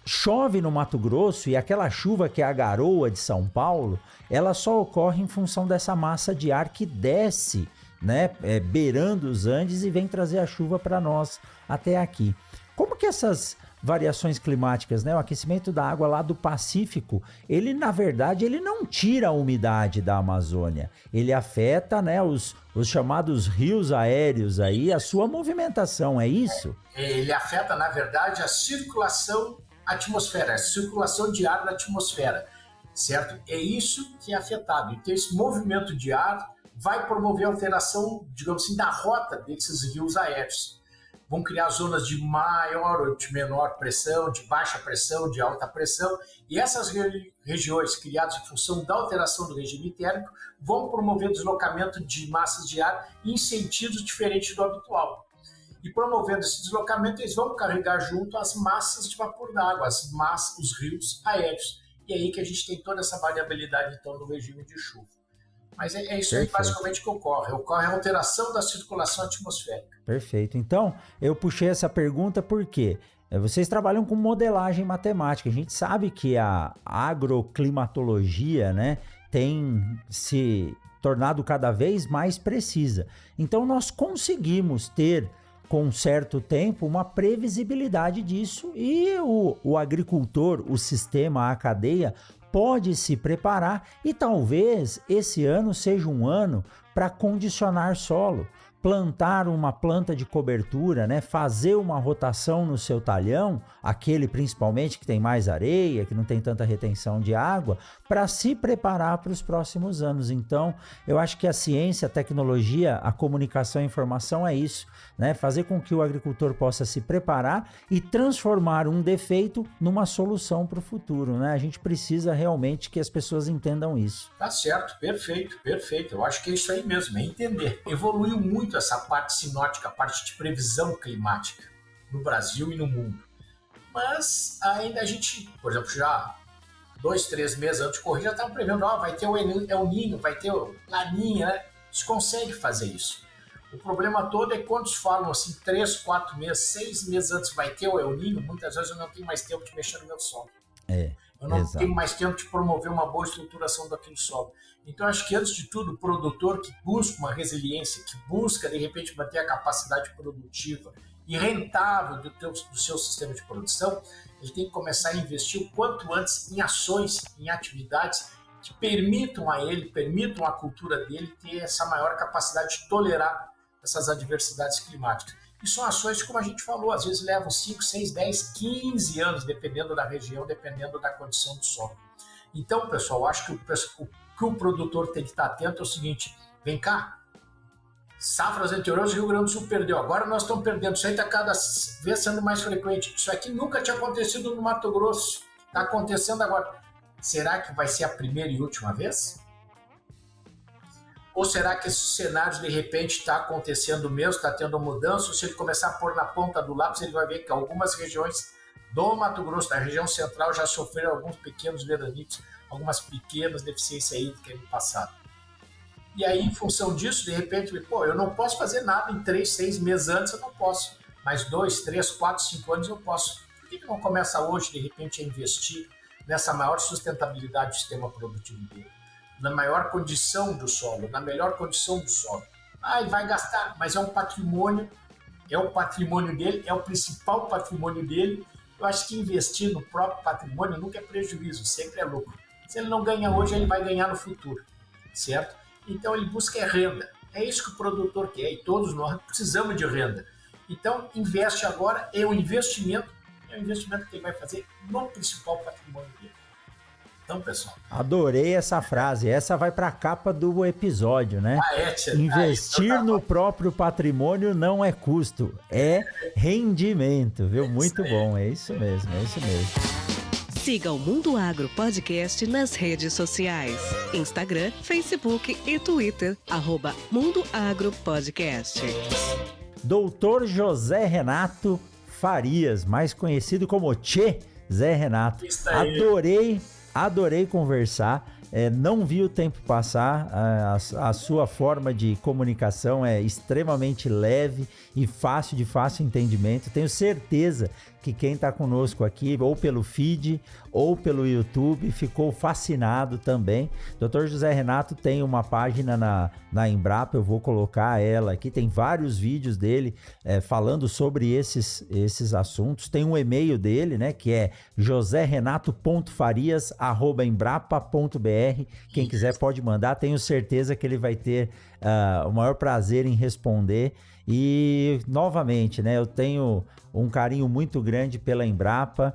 chove no Mato Grosso e aquela chuva que é a garoa de São Paulo, ela só ocorre em função dessa massa de ar que desce, né? Beirando os Andes e vem trazer a chuva para nós até aqui. Como que essas variações climáticas, né? O aquecimento da água lá do Pacífico, ele na verdade ele não tira a umidade da Amazônia, ele afeta, né, os chamados rios aéreos aí, a sua movimentação, é isso? Ele afeta, na verdade, a circulação atmosfera, a circulação de ar na atmosfera, certo? É isso que é afetado. Então esse movimento de ar vai promover a alteração, digamos assim, da rota desses rios aéreos. Vão criar zonas de maior ou de menor pressão, de baixa pressão, de alta pressão, e essas regiões criadas em função da alteração do regime térmico vão promover o deslocamento de massas de ar em sentidos diferentes do habitual. E promovendo esse deslocamento, eles vão carregar junto as massas de vapor d'água, os rios aéreos. E é aí que a gente tem toda essa variabilidade, então, no regime de chuva. Mas é isso aí basicamente que ocorre. Ocorre a alteração da circulação atmosférica. Perfeito. Então, eu puxei essa pergunta porque vocês trabalham com modelagem matemática. A gente sabe que a agroclimatologia, né, tem se tornado cada vez mais precisa. Então, nós conseguimos ter, com um certo tempo, uma previsibilidade disso e o agricultor, o sistema, a cadeia, pode se preparar e talvez esse ano seja um ano para condicionar solo, plantar uma planta de cobertura, né? Fazer uma rotação no seu talhão, aquele principalmente que tem mais areia, que não tem tanta retenção de água, para se preparar para os próximos anos. Então, eu acho que a ciência, a tecnologia, a comunicação e a informação é isso, né? Fazer com que o agricultor possa se preparar e transformar um defeito numa solução para o futuro, né? A gente precisa realmente que as pessoas entendam isso. Tá certo, perfeito, perfeito. Eu acho que é isso aí mesmo, é entender. Evoluiu muito essa parte sinótica, a parte de previsão climática. no Brasil e no mundo. Mas ainda a gente, por exemplo, já 2, 3 meses antes de correr, já estava prevendo, vai ter o El Niño, vai ter o Laninha, né? A gente consegue fazer isso. O problema todo é quando se falam assim, 3, 4 meses, 6 meses antes vai ter o El Niño, muitas vezes eu não tenho mais tempo de mexer no meu solo. Eu não tenho mais tempo de promover uma boa estruturação daquele solo. Então, acho que, antes de tudo, o produtor que busca uma resiliência, que busca, de repente, manter a capacidade produtiva e rentável do seu sistema de produção, ele tem que começar a investir o quanto antes em ações, em atividades que permitam a ele, permitam à cultura dele ter essa maior capacidade de tolerar essas adversidades climáticas. E são ações, como a gente falou, às vezes levam 5, 6, 10, 15 anos, dependendo da região, dependendo da condição do solo. Então, pessoal, acho que o que o produtor tem que estar atento é o seguinte: vem cá, safras anteriores o Rio Grande do Sul perdeu, agora nós estamos perdendo, isso aí está cada vez sendo mais frequente. Isso aqui nunca tinha acontecido no Mato Grosso, está acontecendo agora. Será que vai ser a primeira e última vez? Ou será que esse cenário de repente está acontecendo mesmo, está tendo mudança? Ou se ele começar a pôr na ponta do lápis, ele vai ver que algumas regiões do Mato Grosso, da região central, já sofreram alguns pequenos veranitos, algumas pequenas deficiências hídricas no passado. E aí, em função disso, de repente, eu não posso fazer nada em 3, 6 meses antes, eu não posso. Mas 2, 3, 4, 5 anos eu posso. Por que não começa hoje, de repente, a investir nessa maior sustentabilidade do sistema produtivo dele? Na maior condição do solo, na melhor condição do solo. Ele vai gastar, mas é um patrimônio, é o patrimônio dele, é o principal patrimônio dele. Eu acho que investir no próprio patrimônio nunca é prejuízo, sempre é lucro. Se ele não ganha hoje, ele vai ganhar no futuro, certo? Então ele busca renda. É isso que o produtor quer e todos nós precisamos de renda. Então investe agora, é um investimento que ele vai fazer no principal patrimônio dele. Então, pessoal. Adorei essa frase. Essa vai para a capa do episódio, né? Investir no próprio patrimônio não é custo, é rendimento, viu? Muito bom, é isso mesmo, é isso mesmo. Siga o Mundo Agro Podcast nas redes sociais: Instagram, Facebook e Twitter, @Mundo Agro Podcast. Doutor José Renato Farias, mais conhecido como Tchê Zé Renato. Adorei conversar, não vi o tempo passar, a sua forma de comunicação é extremamente leve e fácil entendimento. Tenho certeza que quem está conosco aqui, ou pelo feed, ou pelo YouTube, ficou fascinado também. Dr. José Renato tem uma página na Embrapa, eu vou colocar ela aqui, tem vários vídeos dele falando sobre esses assuntos. Tem um e-mail dele, né, que é joserenato.farias@embrapa.br. Quem quiser pode mandar, tenho certeza que ele vai ter o maior prazer em responder. E, novamente, né, eu tenho um carinho muito grande pela Embrapa.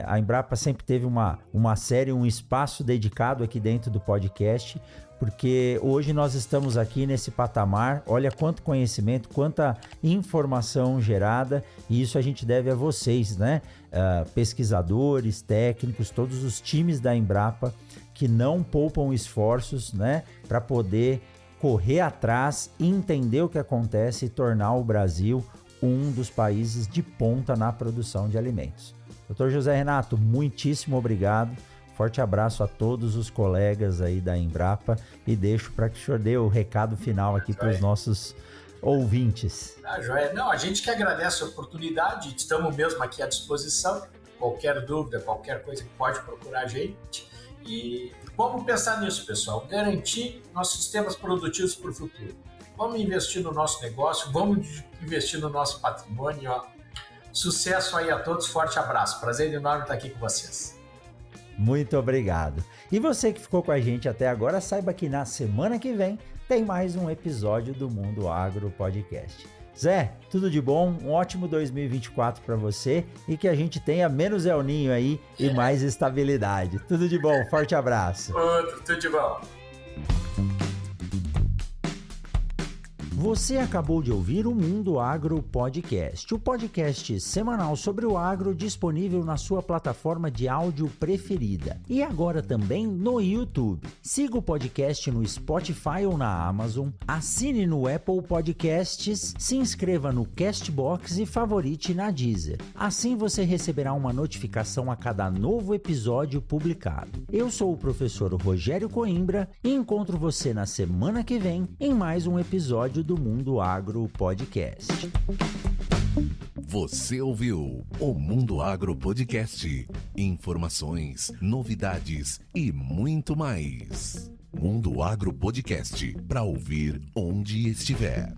A Embrapa sempre teve uma série, um espaço dedicado aqui dentro do podcast, porque hoje nós estamos aqui nesse patamar. Olha quanto conhecimento, quanta informação gerada, e isso a gente deve a vocês, né? Pesquisadores, técnicos, todos os times da Embrapa que não poupam esforços, né, para poder correr atrás, entender o que acontece e tornar o Brasil um dos países de ponta na produção de alimentos. Dr. José Renato, muitíssimo obrigado. Forte abraço a todos os colegas aí da Embrapa e deixo para que o senhor dê o recado final aqui para os nossos ouvintes. Joia. Não, a gente que agradece a oportunidade, estamos mesmo aqui à disposição. Qualquer dúvida, qualquer coisa que pode procurar a gente. E vamos pensar nisso, pessoal. Garantir nossos sistemas produtivos para o futuro. Vamos investir no nosso negócio, vamos investir no nosso patrimônio. Sucesso aí a todos, forte abraço. Prazer enorme estar aqui com vocês. Muito obrigado. E você que ficou com a gente até agora, saiba que na semana que vem tem mais um episódio do Mundo Agro Podcast. Zé, tudo de bom, um ótimo 2024 para você e que a gente tenha menos El Niño aí e mais estabilidade. Tudo de bom, forte abraço. Tudo de bom. Você acabou de ouvir o Mundo Agro Podcast, o podcast semanal sobre o agro disponível na sua plataforma de áudio preferida e agora também no YouTube. Siga o podcast no Spotify ou na Amazon, assine no Apple Podcasts, se inscreva no Castbox e favorite na Deezer. Assim você receberá uma notificação a cada novo episódio publicado. Eu sou o professor Rogério Coimbra e encontro você na semana que vem em mais um episódio do Mundo Agro Podcast. Você ouviu o Mundo Agro Podcast. Informações, novidades e muito mais. Mundo Agro Podcast, para ouvir onde estiver.